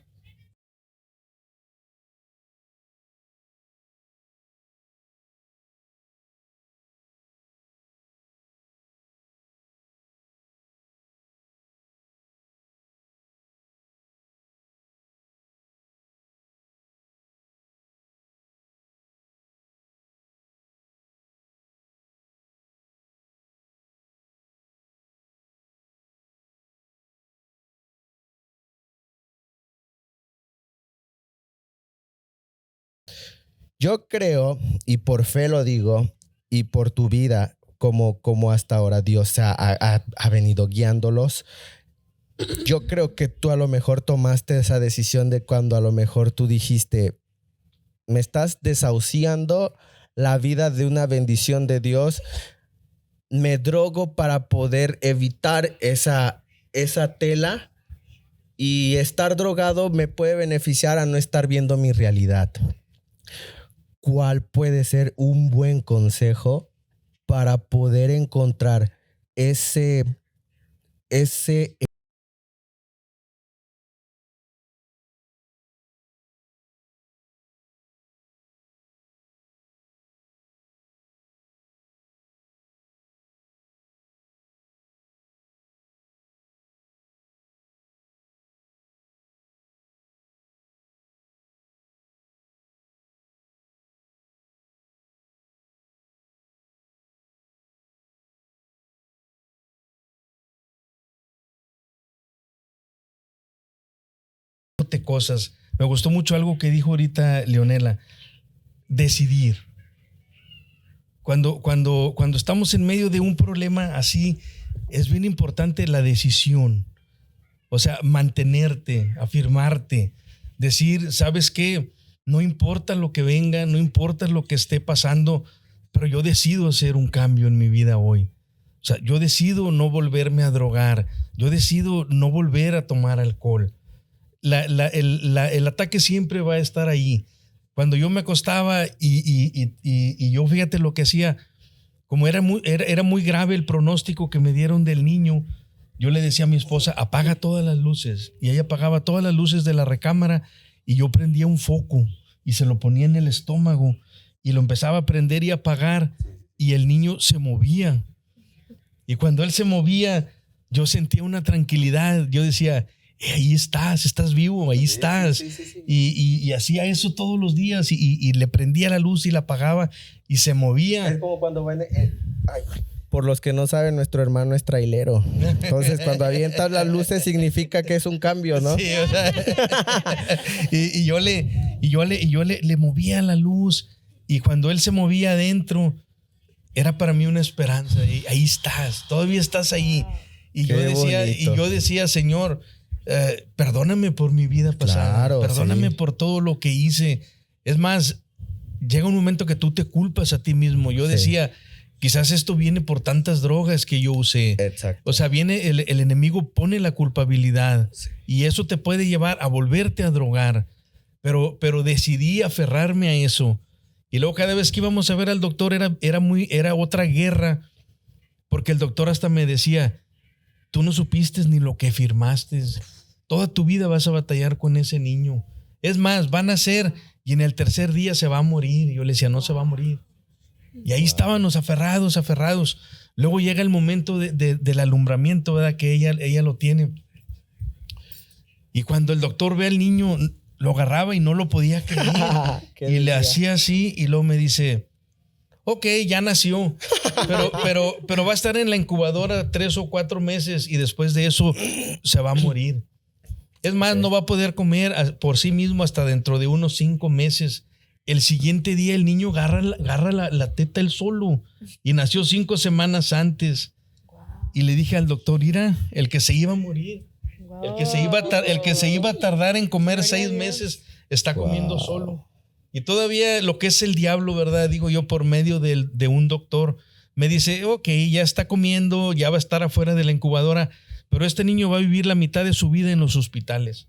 Yo creo, y por fe lo digo, y por tu vida, como hasta ahora Dios ha venido guiándolos, yo creo que tú a lo mejor tomaste esa decisión de cuando a lo mejor tú dijiste, me estás desahuciando la vida de una bendición de Dios, me drogo para poder evitar esa tela, y estar drogado me puede beneficiar a no estar viendo mi realidad. ¿Cuál puede ser un buen consejo para poder encontrar ese cosas? Me gustó mucho algo que dijo ahorita Leonela, decidir. Cuando estamos en medio de un problema así, es bien importante la decisión. O sea, mantenerte, afirmarte, decir, ¿sabes qué? No importa lo que venga, no importa lo que esté pasando, pero yo decido hacer un cambio en mi vida hoy. O sea, yo decido no volverme a drogar, yo decido no volver a tomar alcohol. El ataque siempre va a estar ahí. Cuando yo me acostaba y yo, fíjate lo que hacía, como era muy grave el pronóstico que me dieron del niño, yo le decía a mi esposa, apaga todas las luces, y ella apagaba todas las luces de la recámara, y yo prendía un foco y se lo ponía en el estómago y lo empezaba a prender y apagar, y el niño se movía, y cuando él se movía yo sentía una tranquilidad. Yo decía, ahí estás vivo, ahí estás. Y hacía eso todos los días y le prendía la luz y la apagaba y se movía. Es como cuando van... Por los que no saben, nuestro hermano es trailero. Entonces, cuando avientas las luces significa que es un cambio, ¿no? Sí, o sea, y yo le movía la luz y cuando él se movía adentro, era para mí una esperanza. Y ahí estás, todavía estás ahí. Y yo decía, Señor, perdóname por mi vida pasada. Claro, perdóname sí. por todo lo que hice. Es más, llega un momento que tú te culpas a ti mismo. Yo decía, quizás esto viene por tantas drogas que yo usé. Exacto. O sea, viene el enemigo pone la culpabilidad y eso te puede llevar a volverte a drogar. Pero decidí aferrarme a eso. Y luego cada vez que íbamos a ver al doctor era otra guerra, porque el doctor hasta me decía, tú no supiste ni lo que firmaste. Toda tu vida vas a batallar con ese niño. Es más, van a nacer y en el tercer día se va a morir. Y yo le decía, no se va a morir. Y ahí estábamos aferrados. Luego llega el momento del alumbramiento, ¿verdad? Que ella lo tiene. Y cuando el doctor ve al niño, lo agarraba y no lo podía creer. Y le hacía así y luego me dice, ok, ya nació, pero va a estar en la incubadora 3 o 4 meses y después de eso se va a morir. Es más, no va a poder comer por sí mismo hasta dentro de unos 5 meses. El siguiente día el niño agarra la teta él solo y nació 5 semanas antes. Y le dije al doctor, mira, el que se iba a morir, el que se iba a tardar en comer 6 meses, está comiendo solo. Y todavía lo que es el diablo, ¿verdad? Digo yo, por medio de un doctor, me dice, ok, ya está comiendo, ya va a estar afuera de la incubadora, pero este niño va a vivir la mitad de su vida en los hospitales.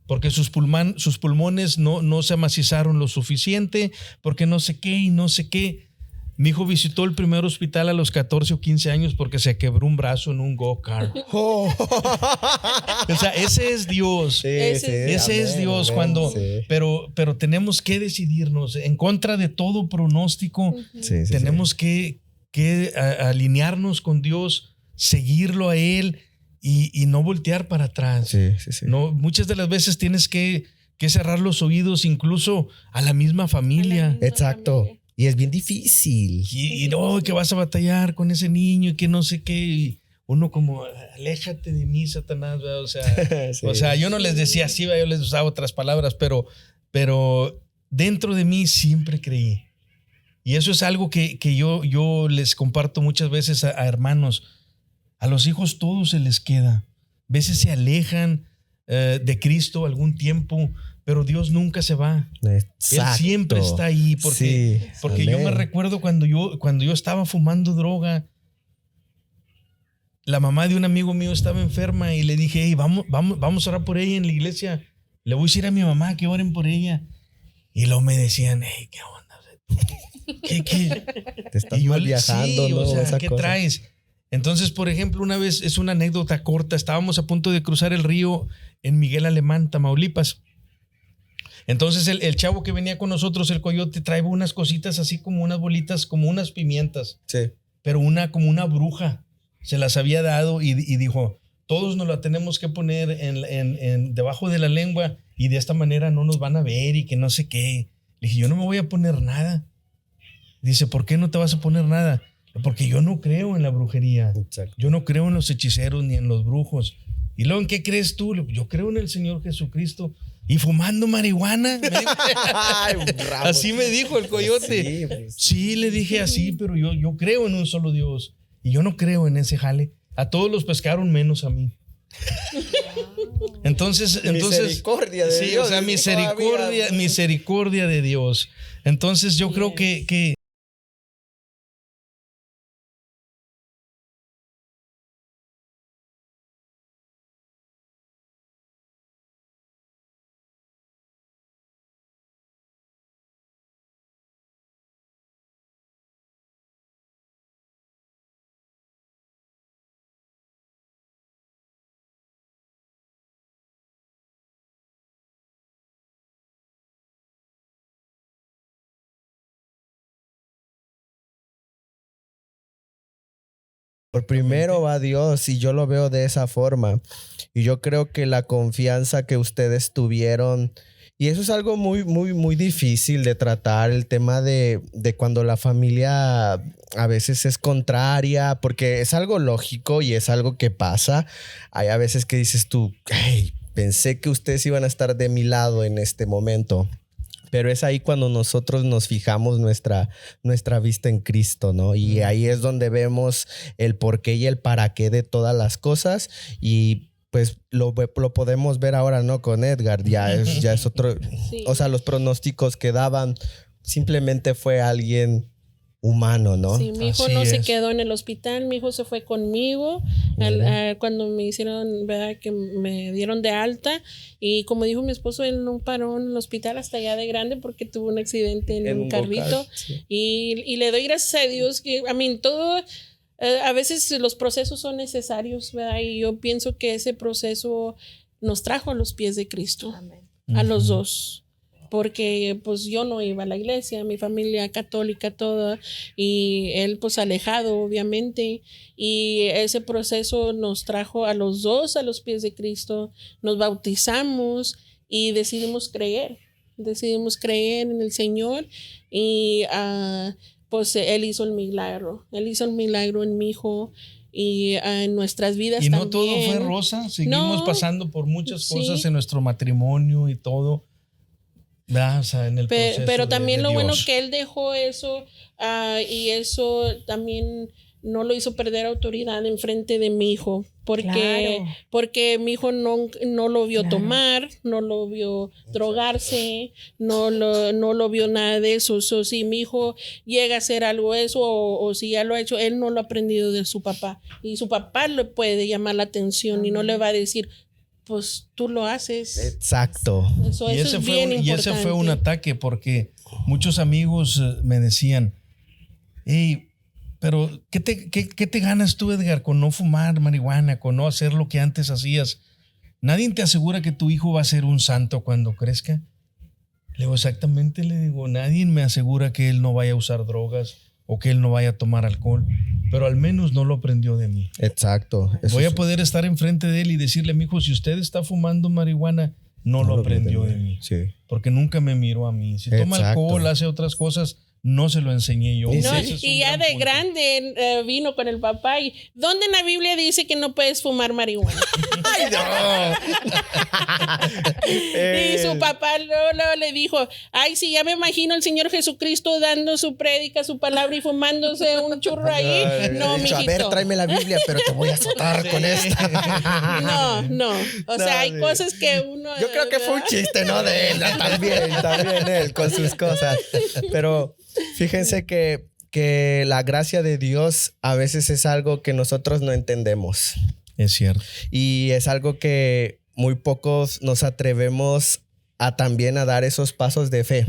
Porque sus pulmones no se amacizaron lo suficiente, porque no sé qué y no sé qué. Mi hijo visitó el primer hospital a los 14 o 15 años porque se quebró un brazo en un go-kart. O sea, ese es Dios. Sí, ese es Dios. Pero tenemos que decidirnos en contra de todo pronóstico. Tenemos que alinearnos con Dios, seguirlo a Él y no voltear para atrás. No, muchas de las veces tienes que cerrar los oídos incluso a la misma familia. Exacto. Y es bien difícil. Y no, que vas a batallar con ese niño y que no sé qué. Y uno como, aléjate de mí, Satanás, ¿verdad? O sea, yo no les decía así, yo les usaba otras palabras, pero dentro de mí siempre creí. Y eso es algo que yo les comparto muchas veces a hermanos. A los hijos todo se les queda. A veces se alejan de Cristo algún tiempo, pero Dios nunca se va. Exacto. Él siempre está ahí porque yo me recuerdo cuando yo estaba fumando droga, la mamá de un amigo mío estaba enferma y le dije, hey, vamos a orar por ella en la iglesia. Le voy a decir a mi mamá que oren por ella. Y luego me decían, hey, ¿qué onda? ¿Qué? Te estás viajando, sí, ¿no? O sea, esa ¿qué cosa traes? Entonces, por ejemplo, una vez, es una anécdota corta, estábamos a punto de cruzar el río en Miguel Alemán, Tamaulipas. Entonces el chavo que venía con nosotros, el coyote, traía unas cositas así como unas bolitas, como unas pimientas. Sí. Pero como una bruja se las había dado y dijo, todos nos la tenemos que poner en debajo de la lengua y de esta manera no nos van a ver y que no sé qué. Le dije, yo no me voy a poner nada. Dice, ¿por qué no te vas a poner nada? Porque yo no creo en la brujería. Exacto. Yo no creo en los hechiceros ni en los brujos. ¿Y luego en qué crees tú? Yo creo en el Señor Jesucristo. ¿Y fumando marihuana? Así me dijo el coyote. Sí, le dije así, pero yo creo en un solo Dios. Y yo no creo en ese jale. A todos los pescaron menos a mí. Entonces misericordia de Dios. O sea, misericordia de Dios. Entonces yo creo que Por primero va Dios y yo lo veo de esa forma. Y yo creo que la confianza que ustedes tuvieron, y eso es algo muy, muy, muy difícil de tratar, el tema de cuando la familia a veces es contraria, porque es algo lógico y es algo que pasa. Hay a veces que dices tú, hey, pensé que ustedes iban a estar de mi lado en este momento. Pero es ahí cuando nosotros nos fijamos nuestra vista en Cristo, ¿no? Y ahí es donde vemos el porqué y el para qué de todas las cosas. Y pues lo podemos ver ahora, ¿no? Con Edgar, ya es otro. Sí. O sea, los pronósticos que daban simplemente fue alguien humano, ¿no? Sí, mi hijo no se quedó en el hospital, mi hijo se fue conmigo cuando me hicieron, ¿verdad? Que me dieron de alta, y como dijo mi esposo, él no paró en el hospital hasta ya de grande porque tuvo un accidente en un carrito. Sí. Y le doy gracias a Dios que, todo, a veces los procesos son necesarios, ¿verdad? Y yo pienso que ese proceso nos trajo a los pies de Cristo. Amén. A los dos. Porque pues yo no iba a la iglesia, mi familia católica toda, y él pues alejado obviamente, y ese proceso nos trajo a los dos a los pies de Cristo, nos bautizamos y decidimos creer en el Señor, y pues él hizo el milagro en mi hijo y en nuestras vidas. Y no también. Todo fue rosa, seguimos pasando por muchas cosas en nuestro matrimonio y todo. O sea, en el pero también de lo Dios. bueno que él dejó eso, y eso también no lo hizo perder autoridad en frente de mi hijo, porque mi hijo no lo vio tomar, no lo vio drogarse, no lo vio nada de eso. Si mi hijo llega a hacer algo eso, o si ya lo ha hecho, él no lo ha aprendido de su papá, y su papá le puede llamar la atención y no le va a decir, pues tú lo haces. Exacto. Eso es bien importante. Y ese fue un ataque, porque muchos amigos me decían, hey, pero ¿qué te ganas tú, Edgar, con no fumar marihuana, con no hacer lo que antes hacías? Nadie te asegura que tu hijo va a ser un santo cuando crezca. Le digo, exactamente, nadie me asegura que él no vaya a usar drogas o que él no vaya a tomar alcohol, pero al menos no lo aprendió de mí. Exacto. Voy a poder estar enfrente de él y decirle, mijo, si usted está fumando marihuana, no lo aprendió de mí. Sí. Porque nunca me miró a mí. Si toma alcohol, hace otras cosas, no se lo enseñé yo. No, y ya de grande vino con el papá y ¿dónde en la Biblia dice que no puedes fumar marihuana? ¡Ay, no! Y su papá luego le dijo, ay, sí, ya me imagino el Señor Jesucristo dando su prédica, su palabra y fumándose un churro ahí. No, mijito. A ver, tráeme la Biblia, pero te voy a azotar con esta. No. O sea, hay cosas que uno... Yo creo que fue un chiste, ¿no? De él, también él, con sus cosas. Pero fíjense que la gracia de Dios a veces es algo que nosotros no entendemos. Es cierto. Y es algo que muy pocos nos atrevemos a también a dar esos pasos de fe.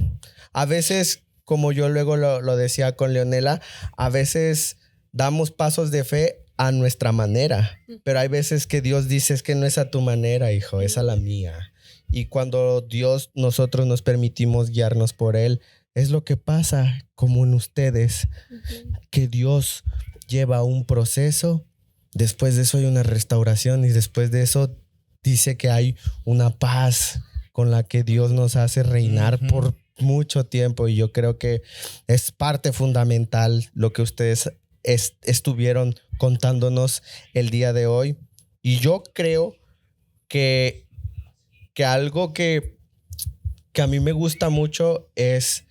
A veces, como yo luego lo decía con Leonela, a veces damos pasos de fe a nuestra manera, pero hay veces que Dios dice, es que no es a tu manera, hijo, es a la mía. Y cuando nosotros nos permitimos guiarnos por Él, es lo que pasa como en ustedes, que Dios lleva un proceso, después de eso hay una restauración y después de eso dice que hay una paz con la que Dios nos hace reinar por mucho tiempo, y yo creo que es parte fundamental lo que ustedes estuvieron contándonos el día de hoy. Y yo creo que algo que a mí me gusta mucho es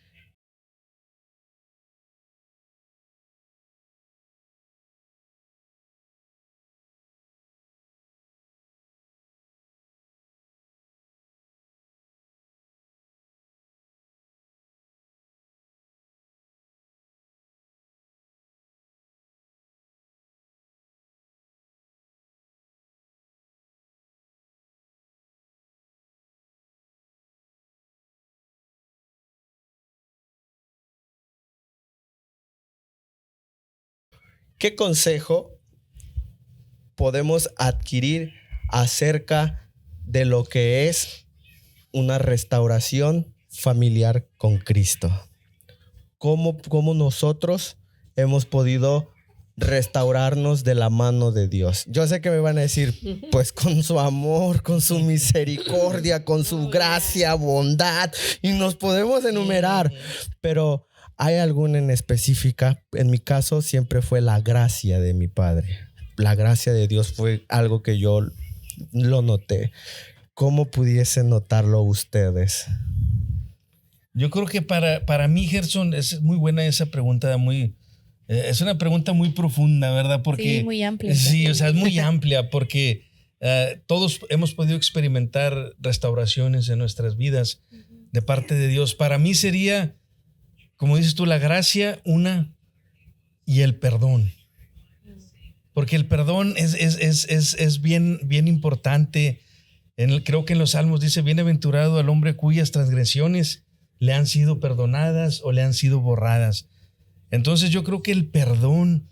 ¿qué consejo podemos adquirir acerca de lo que es una restauración familiar con Cristo? ¿Cómo nosotros hemos podido restaurarnos de la mano de Dios. Yo sé que me van a decir, pues con su amor, con su misericordia, con su gracia, bondad, y nos podemos enumerar, pero ¿hay alguna en específica? En mi caso siempre fue la gracia de mi padre. La gracia de Dios fue algo que yo lo noté. ¿Cómo pudiesen notarlo ustedes? Yo creo que para mí, Gerson, es muy buena esa pregunta, es una pregunta muy profunda, ¿verdad? Porque, sí, muy amplia. Sí, o sea, es muy amplia porque todos hemos podido experimentar restauraciones en nuestras vidas de parte de Dios. Para mí sería, como dices tú, la gracia, y el perdón. Porque el perdón es bien importante. Creo que en los Salmos dice, bienaventurado al hombre cuyas transgresiones le han sido perdonadas o le han sido borradas. Entonces yo creo que el perdón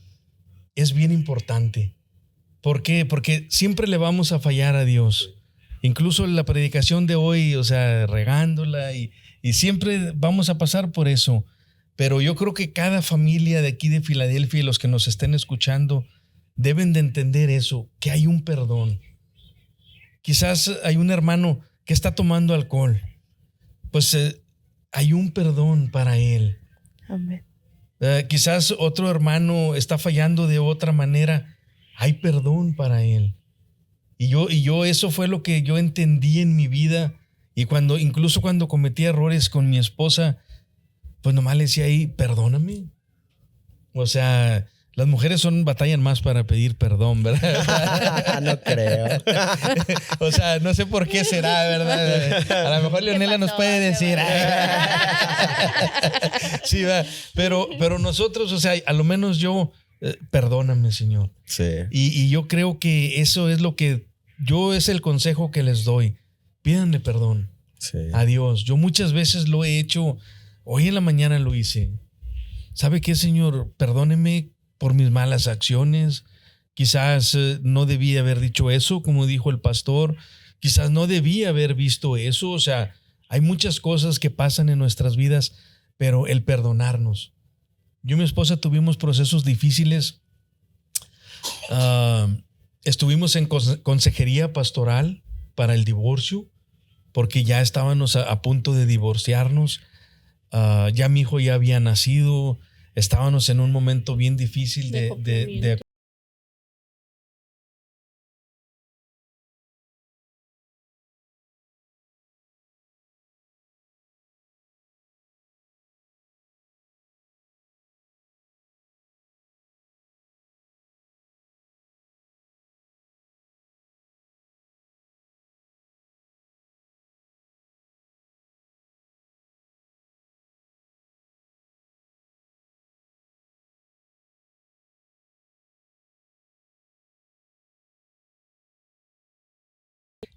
es bien importante. ¿Por qué? Porque siempre le vamos a fallar a Dios. Incluso la predicación de hoy, o sea, regándola y siempre vamos a pasar por eso. Pero yo creo que cada familia de aquí de Filadelfia y los que nos estén escuchando deben de entender eso, que hay un perdón. Quizás hay un hermano que está tomando alcohol. Pues hay un perdón para él. Amén. Quizás otro hermano está fallando de otra manera. Hay perdón para él. Y yo eso fue lo que yo entendí en mi vida. Y incluso cuando cometí errores con mi esposa, pues nomás le decía ahí, perdóname. O sea, las mujeres batallan más para pedir perdón, ¿verdad? No creo. O sea, no sé por qué será, ¿verdad? A lo mejor Leonela nos puede decir. Sí, ¿verdad? Pero nosotros, o sea, a lo menos yo, perdóname, Señor. Sí. Y yo creo que eso es es el consejo que les doy. Pídanle perdón a Dios. Yo muchas veces lo he hecho. Hoy en la mañana lo hice. ¿Sabe qué, Señor? Perdóneme por mis malas acciones. Quizás no debía haber dicho eso, como dijo el pastor. Quizás no debía haber visto eso. O sea, hay muchas cosas que pasan en nuestras vidas, pero el perdonarnos. Yo y mi esposa tuvimos procesos difíciles. Estuvimos en consejería pastoral para el divorcio, porque ya estábamos a punto de divorciarnos. Ya mi hijo ya había nacido. Estábamos en un momento bien difícil de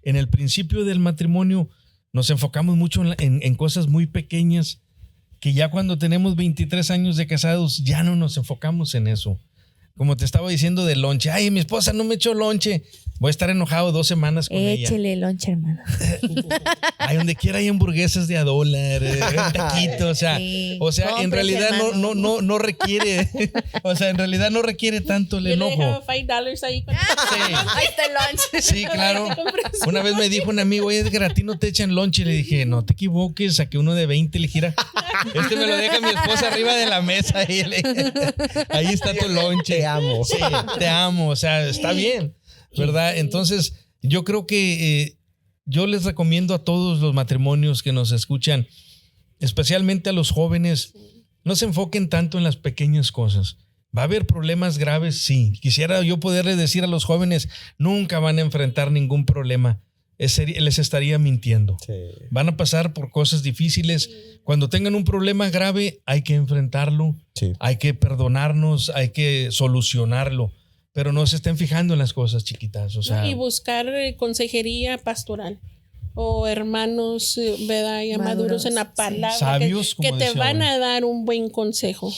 En el principio del matrimonio nos enfocamos mucho en cosas muy pequeñas, que ya cuando tenemos 23 años de casados ya no nos enfocamos en eso. Como te estaba diciendo del lonche. Ay, mi esposa no me echó lonche. Voy a estar enojado 2 semanas con ella. Échele lonche, hermano. Ay, donde quiera hay hamburguesas de $1, taquito, o sea, Sí. En realidad no requiere, o sea, en realidad no requiere tanto el Yo le dejaba enojo. $5 ahí. Ahí está el lunch. Sí, claro. Una vez me dijo un amigo, oye, Edgar, a ti no te echan lonche. Le dije, no te equivoques, saqué uno de 20 y le gira. Me lo deja mi esposa arriba de la mesa. Y ahí está tu lonche. Te amo. Sí, te amo. O sea, está bien, ¿verdad? Entonces, yo creo que yo les recomiendo a todos los matrimonios que nos escuchan, especialmente a los jóvenes, no se enfoquen tanto en las pequeñas cosas. ¿Va a haber problemas graves? Sí. Quisiera yo poderles decir a los jóvenes, nunca van a enfrentar ningún problema. Les estaría mintiendo. Sí. Van a pasar por cosas difíciles. Cuando tengan un problema grave, hay que enfrentarlo. Sí. Hay que perdonarnos, hay que solucionarlo. Pero no se estén fijando en las cosas chiquitas. O sea, Y buscar consejería pastoral o hermanos, ¿verdad? Ya maduros en la palabra, sabios, que como te decía van hoy. a dar un buen consejo.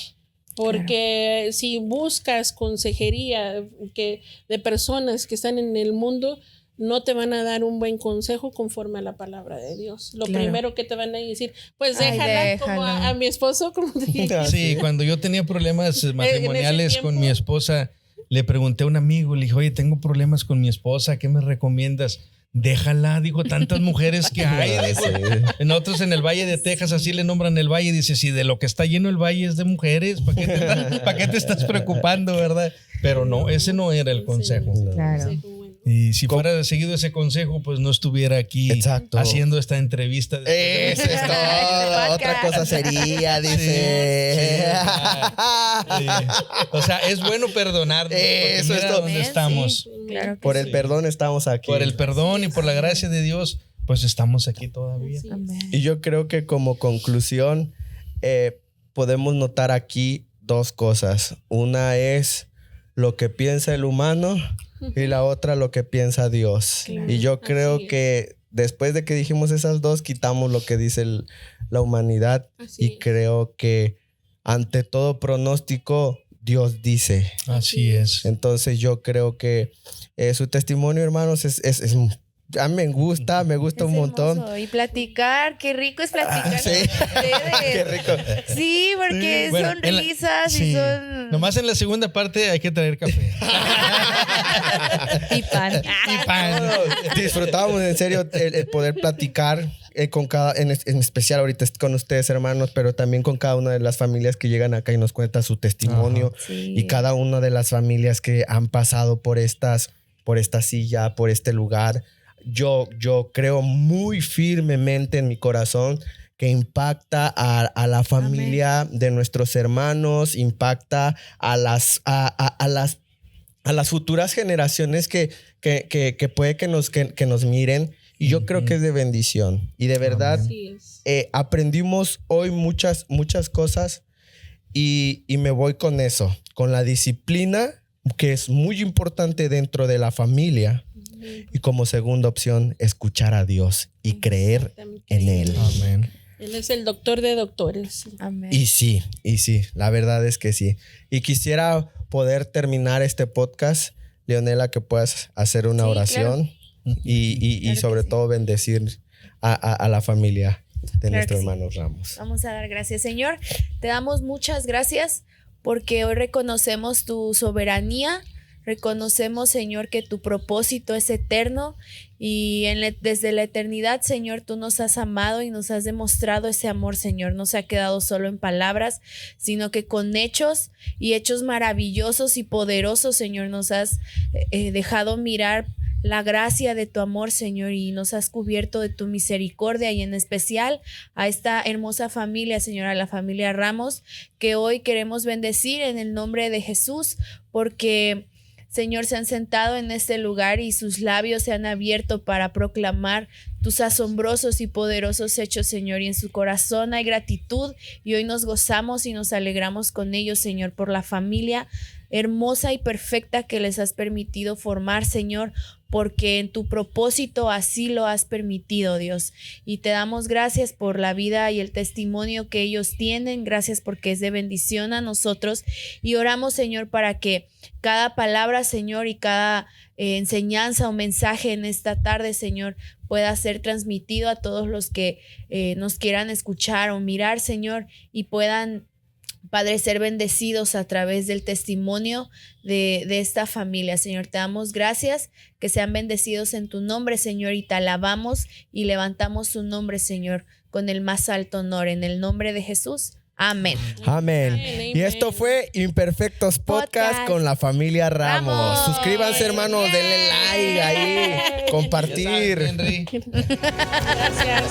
Porque si buscas consejería de personas que están en el mundo, no te van a dar un buen consejo conforme a la palabra de Dios. Lo Claro. primero que te van a decir, pues Ay, déjala, como déjala. a mi esposo, como te dije. Sí, cuando yo tenía problemas matrimoniales con mi esposa, le pregunté a un amigo, le dije, oye, tengo problemas con mi esposa, ¿qué me recomiendas? Déjala, dijo, tantas mujeres que hay. Dijo. En otros en el Valle de Texas, así le nombran el Valle, dice, si de lo que está lleno el Valle es de mujeres, ¿para qué te estás preocupando, verdad? Pero no, ese no era el consejo. Claro. Sí, como, bueno. Y si fuera seguido ese consejo, pues no estuviera aquí Exacto. haciendo esta entrevista. Eso es todo. Otra cosa sería, dice. Sí. O sea, es bueno perdonar. Eso es todo. Donde estamos. Sí, claro que Por el sí. perdón estamos aquí. Por el perdón y por la gracia de Dios, pues estamos aquí todavía. Sí. Amén. Y yo creo que como conclusión podemos notar aquí dos cosas. Una es lo que piensa el humano y la otra lo que piensa Dios. Claro. Y yo creo Así es. que después de que dijimos esas dos, quitamos lo que dice la humanidad. Así Y es. creo que ante todo pronóstico, Dios dice. Así es. Entonces yo creo que su testimonio, hermanos, a mí me gusta Es un montón. hermoso. Y platicar, qué rico es platicar Sí. con ustedes. Qué rico. Sí, porque Bueno, son en la- risas sí. y son... Nomás en la segunda parte hay que traer café. Y pan. Y pan. Disfrutábamos en serio el poder platicar con cada, en especial ahorita con ustedes, hermanos, pero también con cada una de las familias que llegan acá y nos cuentan su testimonio. Sí. Y cada una de las familias que han pasado por esta silla, por este lugar. Yo creo muy firmemente en mi corazón que impacta a la familia de nuestros hermanos, impacta a las futuras generaciones que puede que nos miren. Y yo creo que es de bendición. Y de verdad, Así es. aprendimos hoy muchas cosas y me voy con eso, con la disciplina, que es muy importante dentro de la familia. Y como segunda opción, escuchar a Dios y creer en Él. Amén. Él es el doctor de doctores. Amén. Y sí, la verdad es que sí. Y quisiera poder terminar este podcast, Leonela, que puedas hacer una Sí, oración y Claro que sobre sí. todo bendecir a la familia de Claro nuestro que sí. hermano Ramos. Vamos a dar gracias, Señor. Te damos muchas gracias porque hoy reconocemos tu soberanía. Reconocemos, Señor, que tu propósito es eterno y desde la eternidad, Señor, tú nos has amado y nos has demostrado ese amor, Señor. No se ha quedado solo en palabras, sino que con hechos y hechos maravillosos y poderosos, Señor, nos has dejado mirar la gracia de tu amor, Señor, y nos has cubierto de tu misericordia y en especial a esta hermosa familia, Señor, a la familia Ramos, que hoy queremos bendecir en el nombre de Jesús, porque Señor, se han sentado en este lugar y sus labios se han abierto para proclamar tus asombrosos y poderosos hechos, Señor, y en su corazón hay gratitud y hoy nos gozamos y nos alegramos con ellos, Señor, por la familia hermosa y perfecta que les has permitido formar, Señor, porque en tu propósito así lo has permitido, Dios. Y te damos gracias por la vida y el testimonio que ellos tienen. Gracias porque es de bendición a nosotros. Y oramos, Señor, para que cada palabra, Señor, y cada enseñanza o mensaje en esta tarde, Señor, pueda ser transmitido a todos los que nos quieran escuchar o mirar, Señor, y puedan, Padre, ser bendecidos a través del testimonio de esta familia. Señor, te damos gracias, que sean bendecidos en tu nombre, Señor, y te alabamos y levantamos su nombre, Señor, con el más alto honor. En el nombre de Jesús. Amén. Amén. Amén. Y esto fue Imperfectos Podcast con la familia Ramos. Ramos. Suscríbanse, hermanos, denle like ahí, compartir. Ya sabes, Henry. Gracias.